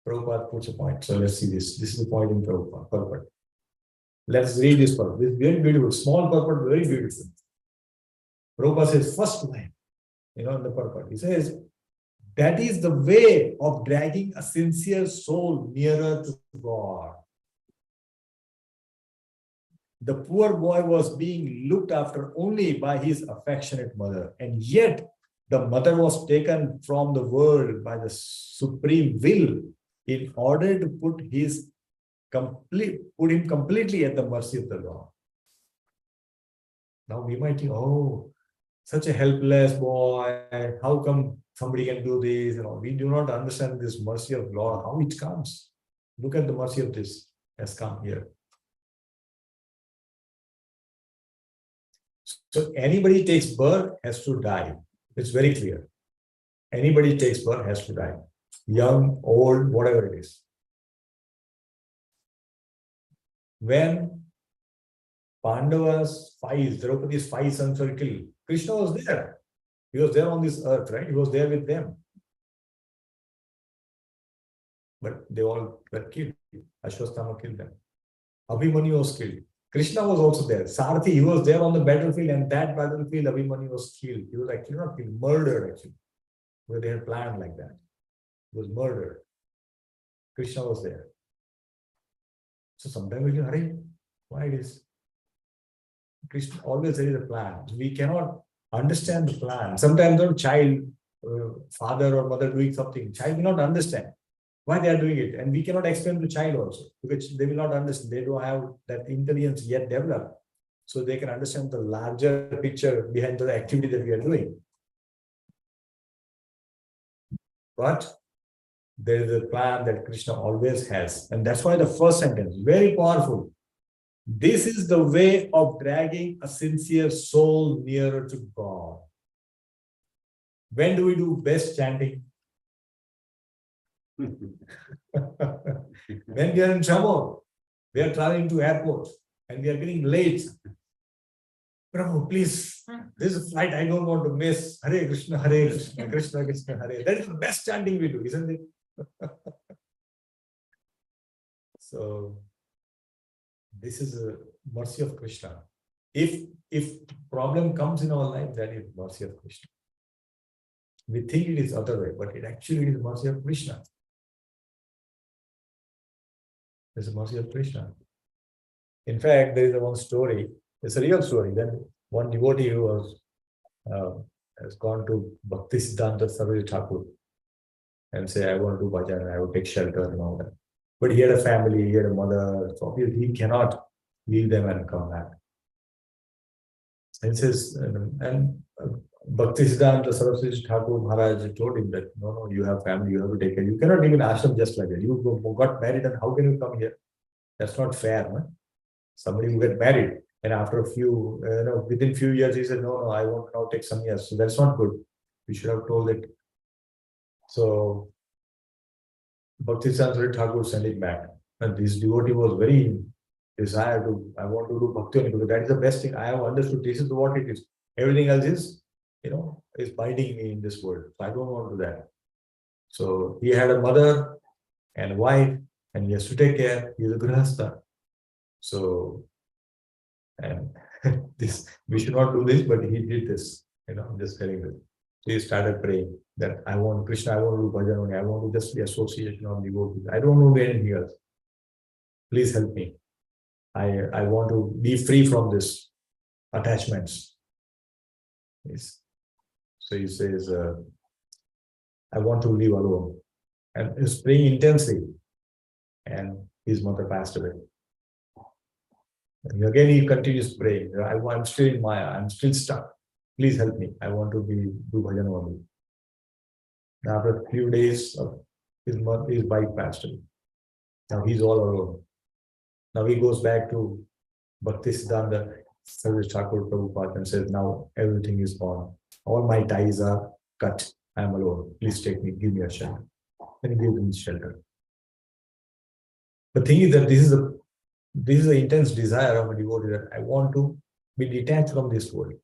Prabhupada puts a point. So let's see this. This is the point in Prabhupada purport. Let's read this purport. This is very beautiful. Small purport, very beautiful. Prabhupada says, first line, in the purport. He says, that is the way of dragging a sincere soul nearer to God. The poor boy was being looked after only by his affectionate mother, and yet the mother was taken from the world by the supreme will in order to put him completely at the mercy of the Lord. Now we might think, oh, such a helpless boy, how come somebody can do this? We do not understand this mercy of Lord, how it comes. Look at the mercy of this has come here. So anybody takes birth has to die. It's very clear. Anybody takes birth has to die. Young, old, whatever it is. When Pandavas' Draupadi's 5 sons were killed, Krishna was there. He was there on this earth, right? He was there with them. But they all were killed. Ashwasthama killed them. Abhimanyu was killed. Krishna was also there. Sarthi, he was there on the battlefield, and that battlefield, Abhimanyu was killed. He was actually not killed, murdered actually. Where they had planned like that. He was murdered. Krishna was there. So sometimes we think, Hare, why it is? Krishna always there is a plan. We cannot understand the plan. Sometimes a child, father or mother doing something, child will not understand why they are doing it. And we cannot explain to the child also, because they will not understand. They don't have that intelligence yet developed. So they can understand the larger picture behind the activity that we are doing. But there is a plan that Krishna always has. And that's why the first sentence, very powerful. This is the way of dragging a sincere soul nearer to God. When do we do best chanting? When we are in trouble, we are traveling to airport and we are getting late. Prabhu, please, this is a flight I don't want to miss. Hare Krishna, Krishna Krishna, Hare. That is the best chanting we do, isn't it? So, this is a mercy of Krishna. If problem comes in our life, that is mercy of Krishna. We think it is other way, but it actually is mercy of Krishna. It's a mercy of Krishna. In fact, there is one story. It's a real story. Then one devotee who was has gone to Bhaktisiddhanta Saraswati Thakur and say, I want to do bhajan, I will take shelter and all that. But he had a family, he had a mother, so obviously he cannot leave them and come back. And says, Bhaktisiddhanta Saraswati Thakur Maharaj told him that, no, you have family, you have to take care. You cannot even ask them just like that. You got married and how can you come here? That's not fair, man. Somebody who get married and after a few, within few years, he said, no, I want to now take some years. So that's not good. We should have told it. So Bhaktisiddhanta Thakur sent it back. And this devotee was very desired to, I want to do bhakti only because that is the best thing. I have understood this is what it is. Everything else is, is binding me in this world. So I don't want to do that. So he had a mother and a wife and he has to take care. He is a grihastha. So, and this, we should not do this, but he did this, just telling this. So he started praying that I want Krishna, I want to do bhajan only, I want to just be association of devotees. I don't want to do anything else. Please help me. I want to be free from this attachments. Yes. So he says, I want to live alone. And he's praying intensely. And his mother passed away. And again he continues praying. I'm still in Maya, I'm still stuck. Please help me. I want to do bhajan only. And after a few days, his wife passed away. Now he's all alone. Now he goes back to Bhaktisiddhanta Saraswati Thakur Prabhupada and says, now everything is gone. All my ties are cut. I am alone. Please take me, give me a shelter. And he gives him shelter. The thing is that this is the intense desire of a devotee that I want to be detached from this world.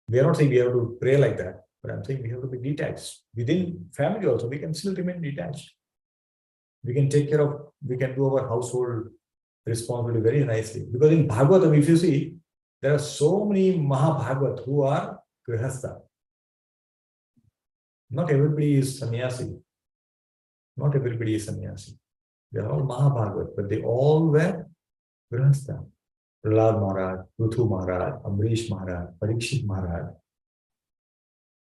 We are not saying we have to pray like that, but I'm saying we have to be detached. Within family also, we can still remain detached. We can take care of, we can do our household responsibility very nicely. Because in Bhagavatam, if you see, there are so many Mahabhagavat who are Grihastha. Not everybody is sannyasi. Not everybody is sannyasi. They are all Mahabhagavat, but they all were Grihastha. Prahlad Maharaj, Prithu Maharaj, Amrish Maharaj, Parikshit Maharaj.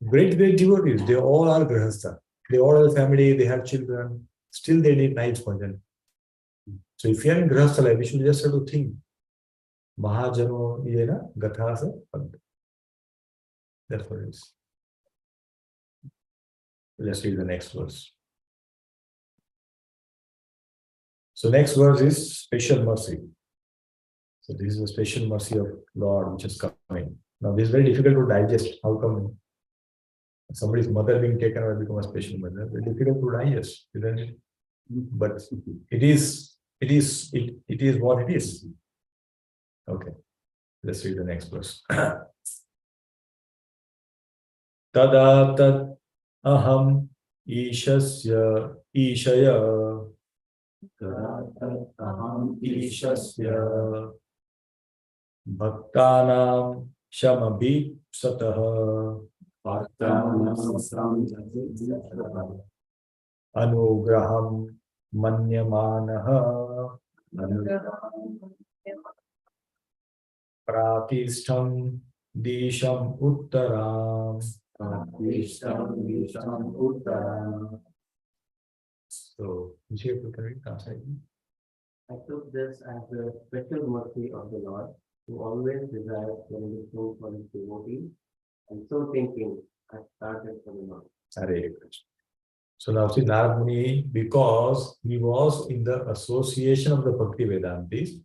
Great devotees, they all are Grihastha. They all have family, they have children, still they need nice bhajan. So if you are in Grihastha life, we should just have to think. Mahajano yena gathasa pad. That's what it is. Let's read the next verse. So next verse is special mercy. So this is a special mercy of Lord which is coming. Now this is very difficult to digest. How come somebody's mother being taken away become a special mother? Very difficult to digest, isn't it? But it is what it is. Okay. Let's read the next verse. Tada tat aham ishasya ishaya aham ishasya bhaktanam shamabhipsatah anugraham manyamanah pratistham disham uttaram. So, Vijay, you can read translate. I took this as the special mercy of the Lord, who always desires benediction for his devotees, and so thinking, I started from the Lord. Hare Krishna. So now see Narad Muni, because he was in the association of the Bhakti Vedantis,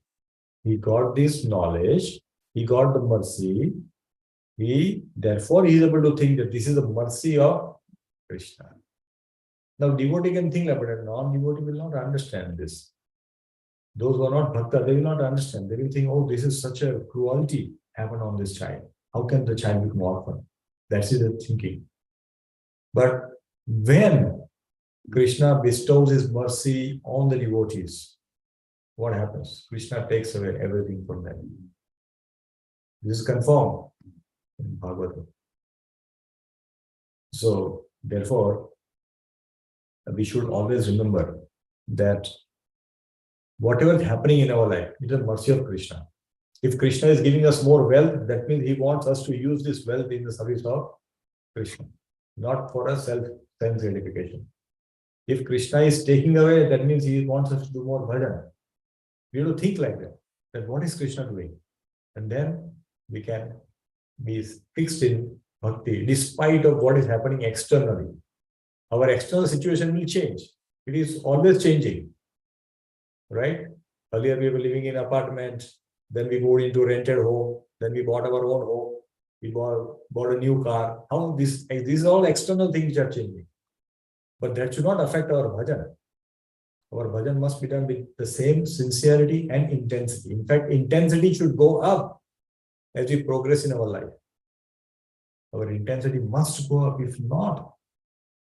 he got this knowledge, he got the mercy, therefore he is able to think that this is the mercy of Krishna. Now devotee can think about it, non-devotee will not understand this. Those who are not bhakta, they will not understand. They will think, oh, this is such a cruelty happened on this child. How can the child become orphan? That's the thinking. But when Krishna bestows his mercy on the devotees, what happens? Krishna takes away everything from them. This is confirmed in Bhagavatam. So, therefore, we should always remember that whatever is happening in our life, it is the mercy of Krishna. If Krishna is giving us more wealth, that means he wants us to use this wealth in the service of Krishna, not for a self-sense gratification. If Krishna is taking away, that means he wants us to do more bhajan. We have to think like that what is Krishna doing? And then we can be fixed in bhakti, despite of what is happening externally. Our external situation will change. It is always changing, right? Earlier we were living in an apartment, then we moved into a rented home, then we bought our own home, we bought a new car. How these are all external things which are changing. But that should not affect our bhajan. Our bhajan must be done with the same sincerity and intensity. In fact, intensity should go up as we progress in our life. Our intensity must go up. If not,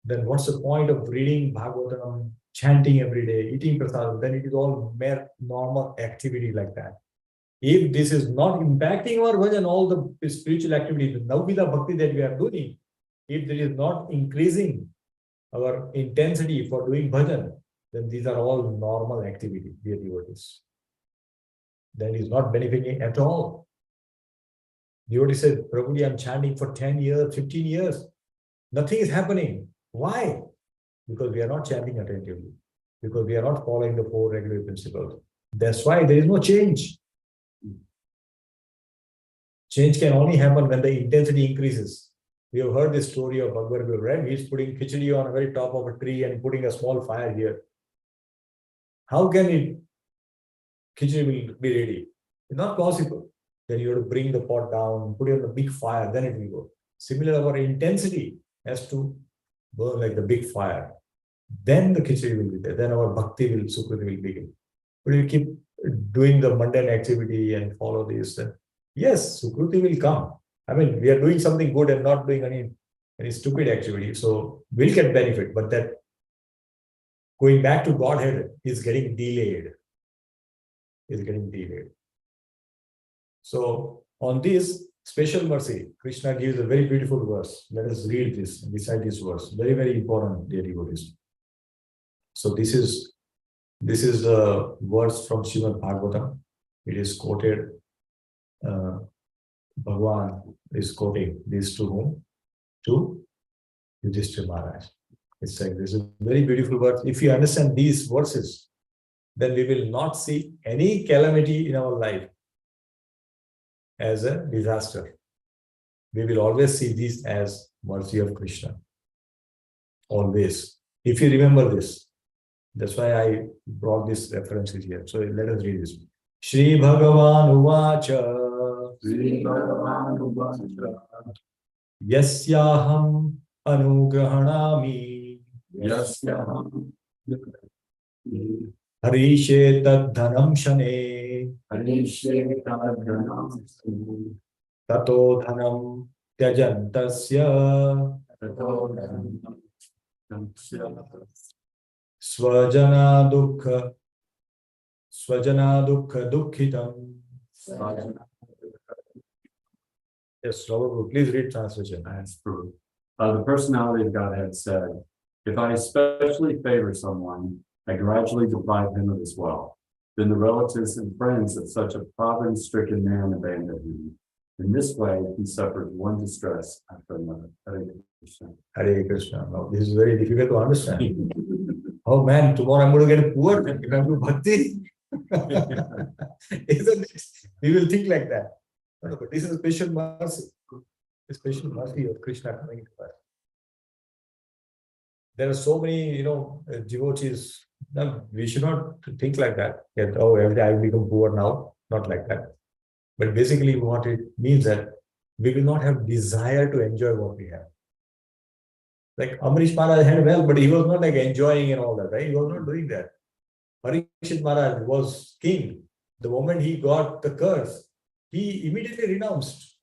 then what's the point of reading Bhagavatam, chanting every day, eating prasadam? Then it is all mere normal activity like that. If this is not impacting our bhajan, all the spiritual activity, the Navvida Bhakti that we are doing, if there is not increasing our intensity for doing bhajan, then these are all normal activity, dear devotees. Then it is not benefiting at all. Devotee said, Prabhuji, I'm chanting for 10 years, 15 years. Nothing is happening. Why? Because we are not chanting attentively. Because we are not following the 4 regular principles. That's why there is no change. Change can only happen when the intensity increases. We have heard this story of Bhagavad Gita, right? He's putting khichdi on the very top of a tree and putting a small fire here. How can khichdi will be ready? It's not possible. Then you have to bring the pot down, put it on the big fire, then it will go. Similarly, our intensity has to burn like the big fire. Then the khichdi will be there. Then our bhakti will, sukruti will begin. But you keep doing the mundane activity and follow this, then yes, sukruti will come. I mean, we are doing something good and not doing any stupid activity. So we'll get benefit, but that going back to Godhead is getting delayed. Is getting delayed. So on this special mercy, Krishna gives a very beautiful verse. Let us read this and recite this verse. Very, very important, dear devotees. So this is the verse from Srimad Bhagavatam. It is quoted. Bhagavan is quoting this to whom? To Yudhishthira Maharaj. It's like this is a very beautiful verse. If you understand these verses, then we will not see any calamity in our life as a disaster. We will always see this as mercy of Krishna. Always. If you remember this, that's why I brought this references here. So let us read this. Shri Bhagavan Uvacha Yasyaham Anugrahanami Harishe Tad Dhanam Shane Tato Dhanam Tyajantasya Swajana Dukkha Dukkhitam. Yes, Robert, please read translation. That's true. The personality of Godhead said, if I especially favor someone, I gradually deprive him of his wealth. Then the relatives and friends of such a poverty-stricken man abandon him. In this way, he suffers one distress after another. Hare Krishna. Hare Krishna. Now, this is very difficult to understand. Oh man, tomorrow I'm going to get poor if I do bhakti. Isn't it? We will think like that. No, but this is a special mercy. A special mercy of Krishna coming to us. There are so many, devotees. No, we should not think like that. That, oh, every day I will become poor now. Not like that. But basically what it means that we will not have desire to enjoy what we have. Like Amrish Maharaj had wealth, but he was not like enjoying and all that, right? He was not doing that. Parikshit Maharaj was king. The moment he got the curse, he immediately renounced.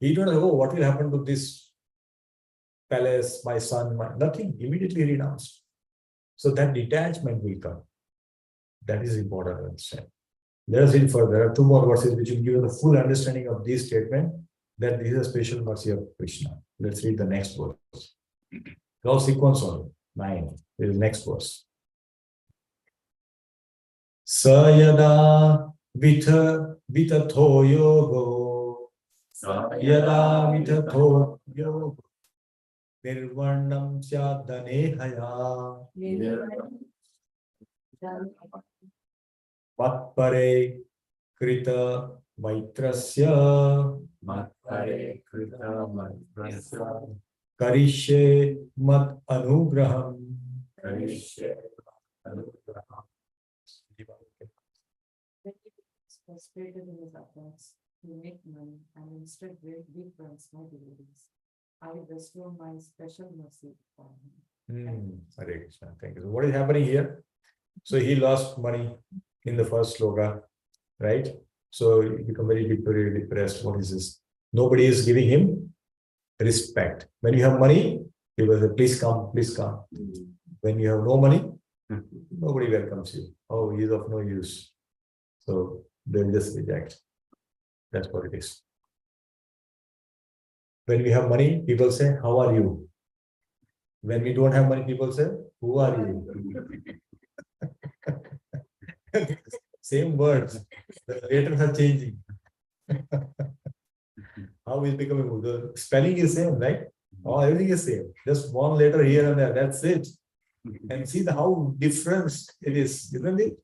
He don't know, oh, what will happen to this palace, my son, nothing. Immediately renounced. So that detachment will come. That is important to understand. Let us read further. There are two more verses which will give you the full understanding of this statement that this is a special mercy of Krishna. Let's read the next verse. Now sequence only. 9. This is next verse. Sayada vitatho yogo yada vitatho yogo nirvarnam syadane haya matpare krita maitrasya karishe mat anugraham. Frustrated in his attempts to make money and instead give friends my devotees. I bestow my special mercy upon him. Hare Krishna. Thank you. So what is happening here? So he lost money in the first sloka, right? So he become very depressed. What is this? Nobody is giving him respect. When you have money, people say, please come, please come. When you have no money, nobody welcomes you. Oh, he is of no use. So they'll just reject. That's what it is. When we have money, people say, how are you? When we don't have money, people say, who are you? Same words. The letters are changing. How is becoming? The spelling is same, right? Oh, everything is same. Just one letter here and there. That's it. And see how different it is, isn't it?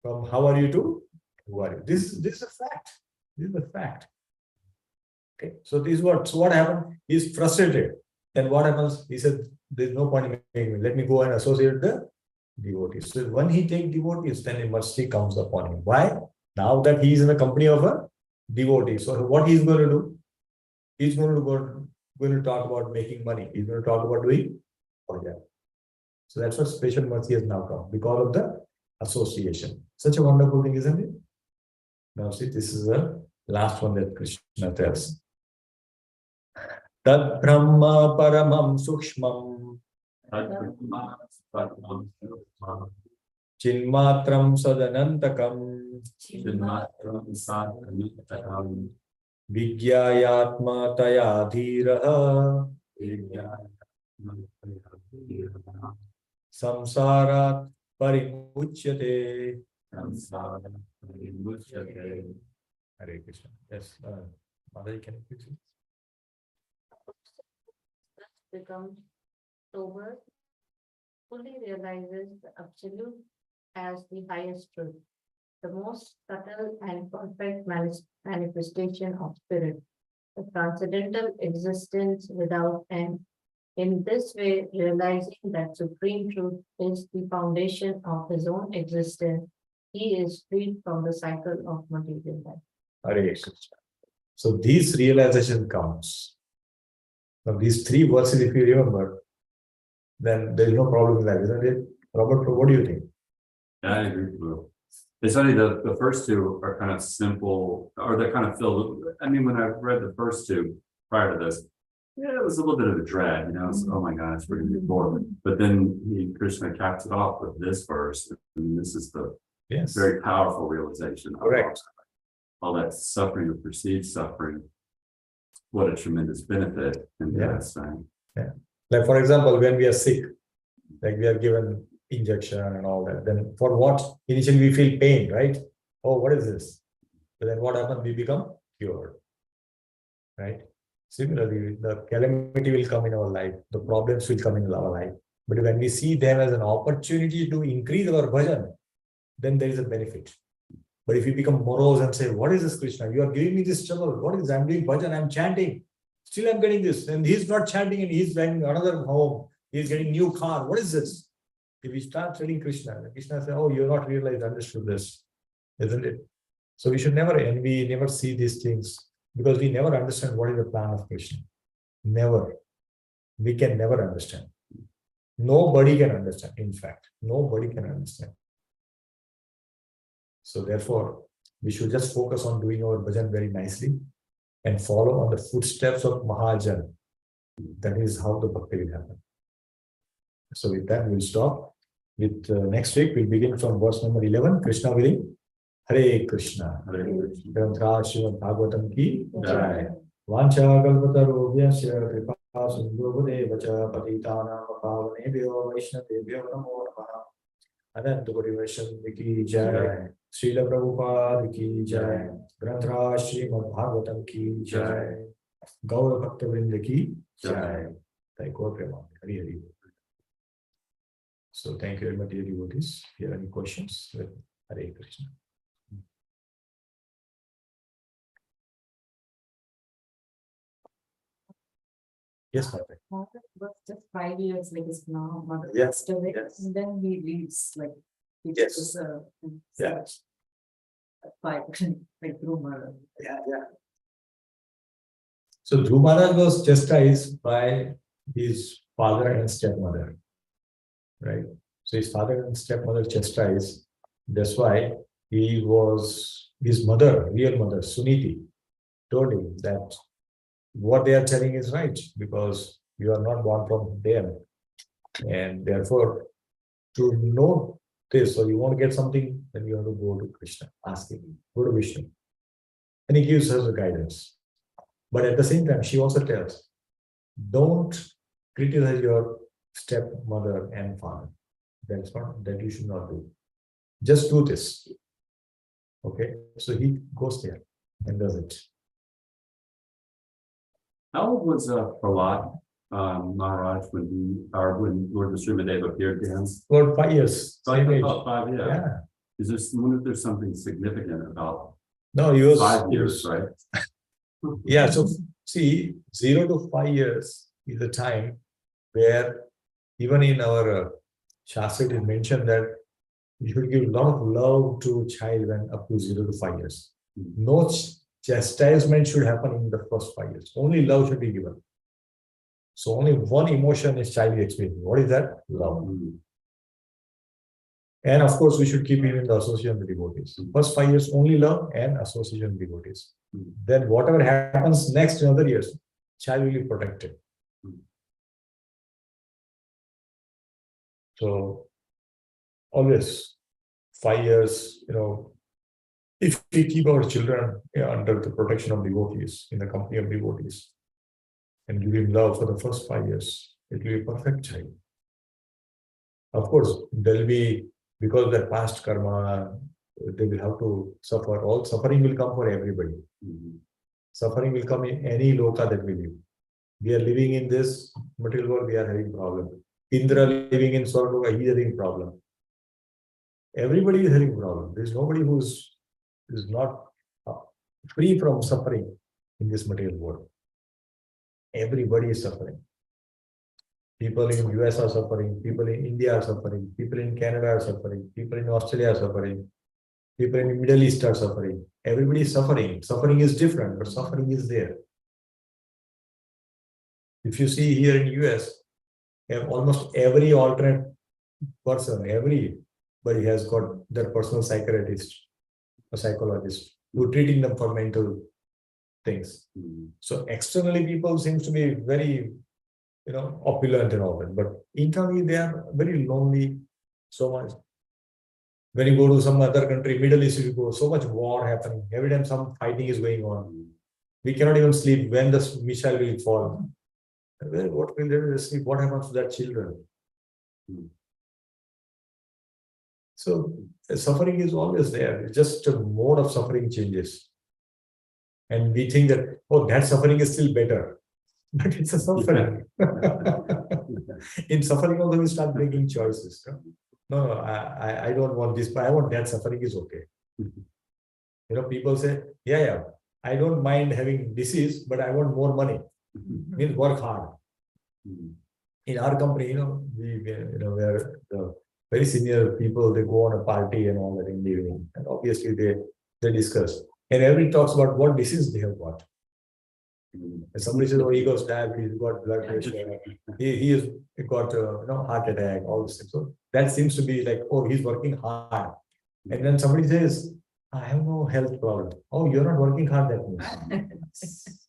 From how are you to who are you? This is a fact. This is a fact. Okay. So this is what. So what happened? He's frustrated. Then what happens? He said, "There's no point in making me. Let me go and associate the devotees." So when he takes devotees, then a mercy comes upon him. Why? Now that he is in the company of a devotee. So what he's going to do? He's going to talk about making money. He's going to talk about doing all that. So that's what special mercy has now come because of the association. Such a wonderful thing, isn't it? Now see, this is a Last one that Krishna tells. Tad Brahma Paramam Sukshmam Chinmatram Sadanantakam Vigyayatma Taya Dhiraha Samsarat Parimuchyate. Hare Krishna. Yes, Mother, can you please? Becomes sober, fully realizes the absolute as the highest truth, the most subtle and perfect manifestation of spirit, the transcendental existence without end. In this way, realizing that supreme truth is the foundation of his own existence, he is freed from the cycle of material life. Hare Krishna. So these realization comes. Now these three verses, if you remember, then there is no problem in life, isn't it? Robert, what do you think? Yeah, I agree with you. It's funny, the first two are kind of simple, or they're kind of filled. I mean, when I read the first two prior to this, yeah, it was a little bit of a dread, you know, it's, oh my gosh, we're gonna be bored. But then Krishna caps it off with this verse, and this is the very powerful realization of Correct. all that suffering or perceived suffering. What a tremendous benefit in this, right? Yeah. Like for example, when we are sick, like we are given injection and all that, then for what? Initially we feel pain, right? Oh, what is this? But then what happens? We become cured, right? Similarly, the calamity will come in our life, the problems will come in our life. But when we see them as an opportunity to increase our bhajan, then there is a benefit. But if you become morose and say, what is this, Krishna? You are giving me this trouble. What is this? I'm doing bhajan, I'm chanting. Still I'm getting this. And he's not chanting and he's going another home. He's getting new car. What is this? If we start telling Krishna, Krishna says, oh, you're not realized, understood this, isn't it? So we should never envy, never see these things, because we never understand what is the plan of Krishna. Never. We can never understand. Nobody can understand. In fact, nobody can understand. So therefore, we should just focus on doing our bhajan very nicely and follow on the footsteps of Mahajan. That is how the bhakti will happen. So with that, we'll stop. With next week, we'll begin from verse number 11. Krishna willing. Hare Krishna. Hare Krishna. Srimad Bhagavatam ki jai. Vancha kalpatarobhyasya kripa sindhuvadevacha patitanam pavanebhyo vaishnavebhyo namo namaha. Ananta Koti Vaishnava ki jai. Srila Prabhupada ki jai. Granthra Srimad Bhagavatam ki jai. Gaura Bhakta Vrinda ki jai. Thank you. Hari Hari. So thank you very much, dear devotees. If you have any questions, Hare Krishna. Yes, Mother. Mother was just 5 years like his now mother Yes, passed away, yes. and then he leaves like it Yes. was Yeah. 5 like rumor. Yeah. So Dhruv Maharaj was chastised by his father and stepmother, right? So his father and stepmother chastised. That's why his mother, real mother, Suniti, told him that what they are telling is right, because you are not born from them. And therefore, to know this, or you want to get something, then you have to go to Krishna, ask him, go to Vishnu. And he gives her the guidance. But at the same time, she also tells, don't criticize your stepmother and father. That's not, that you should not do. Just do this. Okay, so he goes there and does it. How old was Prahlad Maharaj when Lord Srimad appeared to him? For 5 years. Same age. About 5, yeah. Yeah. Wonder if there's something significant about No, he was 5 years, right? Yeah, so see, 0 to 5 years is a time where even in our Shastra it is mentioned that you should give a lot of love to a child when up to 0 to 5 years. No chastisement should happen in the first 5 years. Only love should be given. So only one emotion is child experiencing. What is that? Love. And of course, we should keep him in the association with devotees. First 5 years, only love and association with devotees. Then whatever happens next in other years, child will be protected. So always 5 years, if we keep our children under the protection of devotees, in the company of devotees, and give him love for the first 5 years, it will be a perfect child. Of course, there will be, because of their past karma, they will have to suffer. All suffering will come for everybody. Suffering will come in any loka that we live. We are living in this material world, we are having problem. Indra living in Swarloka, he is having problem. Everybody is having problem. There is nobody who is not free from suffering in this material world. Everybody is suffering. People in US are suffering, people in India are suffering, people in Canada are suffering, people in Australia are suffering, people in the Middle East are suffering. Everybody is suffering. Suffering is different, but suffering is there. If you see here in US, almost every alternate person, everybody has got their personal psychiatrist, a psychologist, who are treating them for mental things. So externally, people seems to be very, opulent and all that, but internally they are very lonely. So much. When you go to some other country, Middle East, you go, so much war happening. Every time some fighting is going on, we cannot even sleep when the missile will fall. Well, what will they sleep? What happens to their children? So suffering is always there. It's just a mode of suffering changes. And we think that, oh, that suffering is still better. But it's a suffering. In suffering also we start making choices. No, I don't want this, but I want that. Suffering is okay. People say, yeah, I don't mind having disease, but I want more money. Means work hard. In our company, where the very senior people, they go on a party and all that in the evening, and obviously they discuss. And everybody talks about what disease they have got. And somebody says, oh, he got diabetes, he got blood pressure, he has got heart attack, all this thing. So that seems to be like, oh, he's working hard. And then somebody says, I have no health problem. Oh, you're not working hard, that means.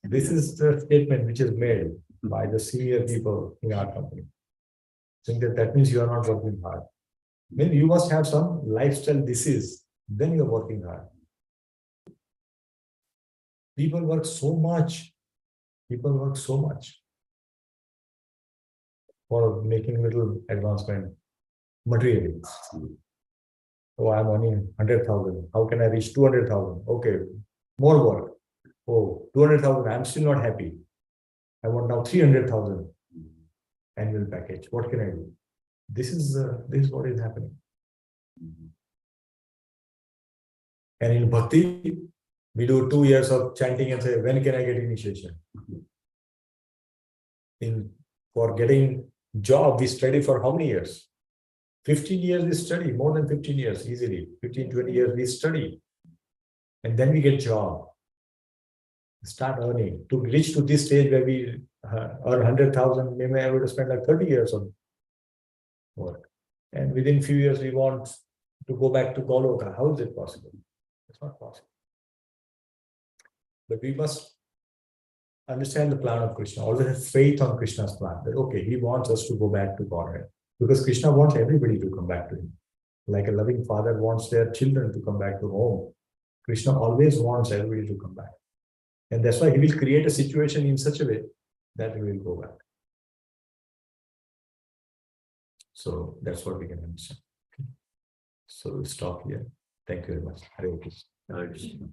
This is the statement which is made by the senior people in our company. Saying that means you are not working hard. Then you must have some lifestyle disease, then you're working hard. People work so much for making little advancement materially. Oh, I'm earning 100,000. How can I reach 200,000? Okay, more work. Oh, 200,000. I'm still not happy. I want now 300,000 annual package. What can I do? This is what is happening. And in bhakti, we do 2 years of chanting and say, when can I get initiation? For getting job, we study for how many years? 15 years we study, more than 15 years, easily. 15, 20 years we study. And then we get job. Start earning. To reach to this stage where we earn 100,000, we may have to spend like 30 years on work. And within few years, we want to go back to Goloka. How is it possible? It's not possible. But we must understand the plan of Krishna, always have faith on Krishna's plan, that okay, he wants us to go back to Godhead. Because Krishna wants everybody to come back to him. Like a loving father wants their children to come back to home. Krishna always wants everybody to come back. And that's why he will create a situation in such a way that we will go back. So that's what we can understand. So we'll stop here. Thank you very much. Hare Krishna. Hare Krishna.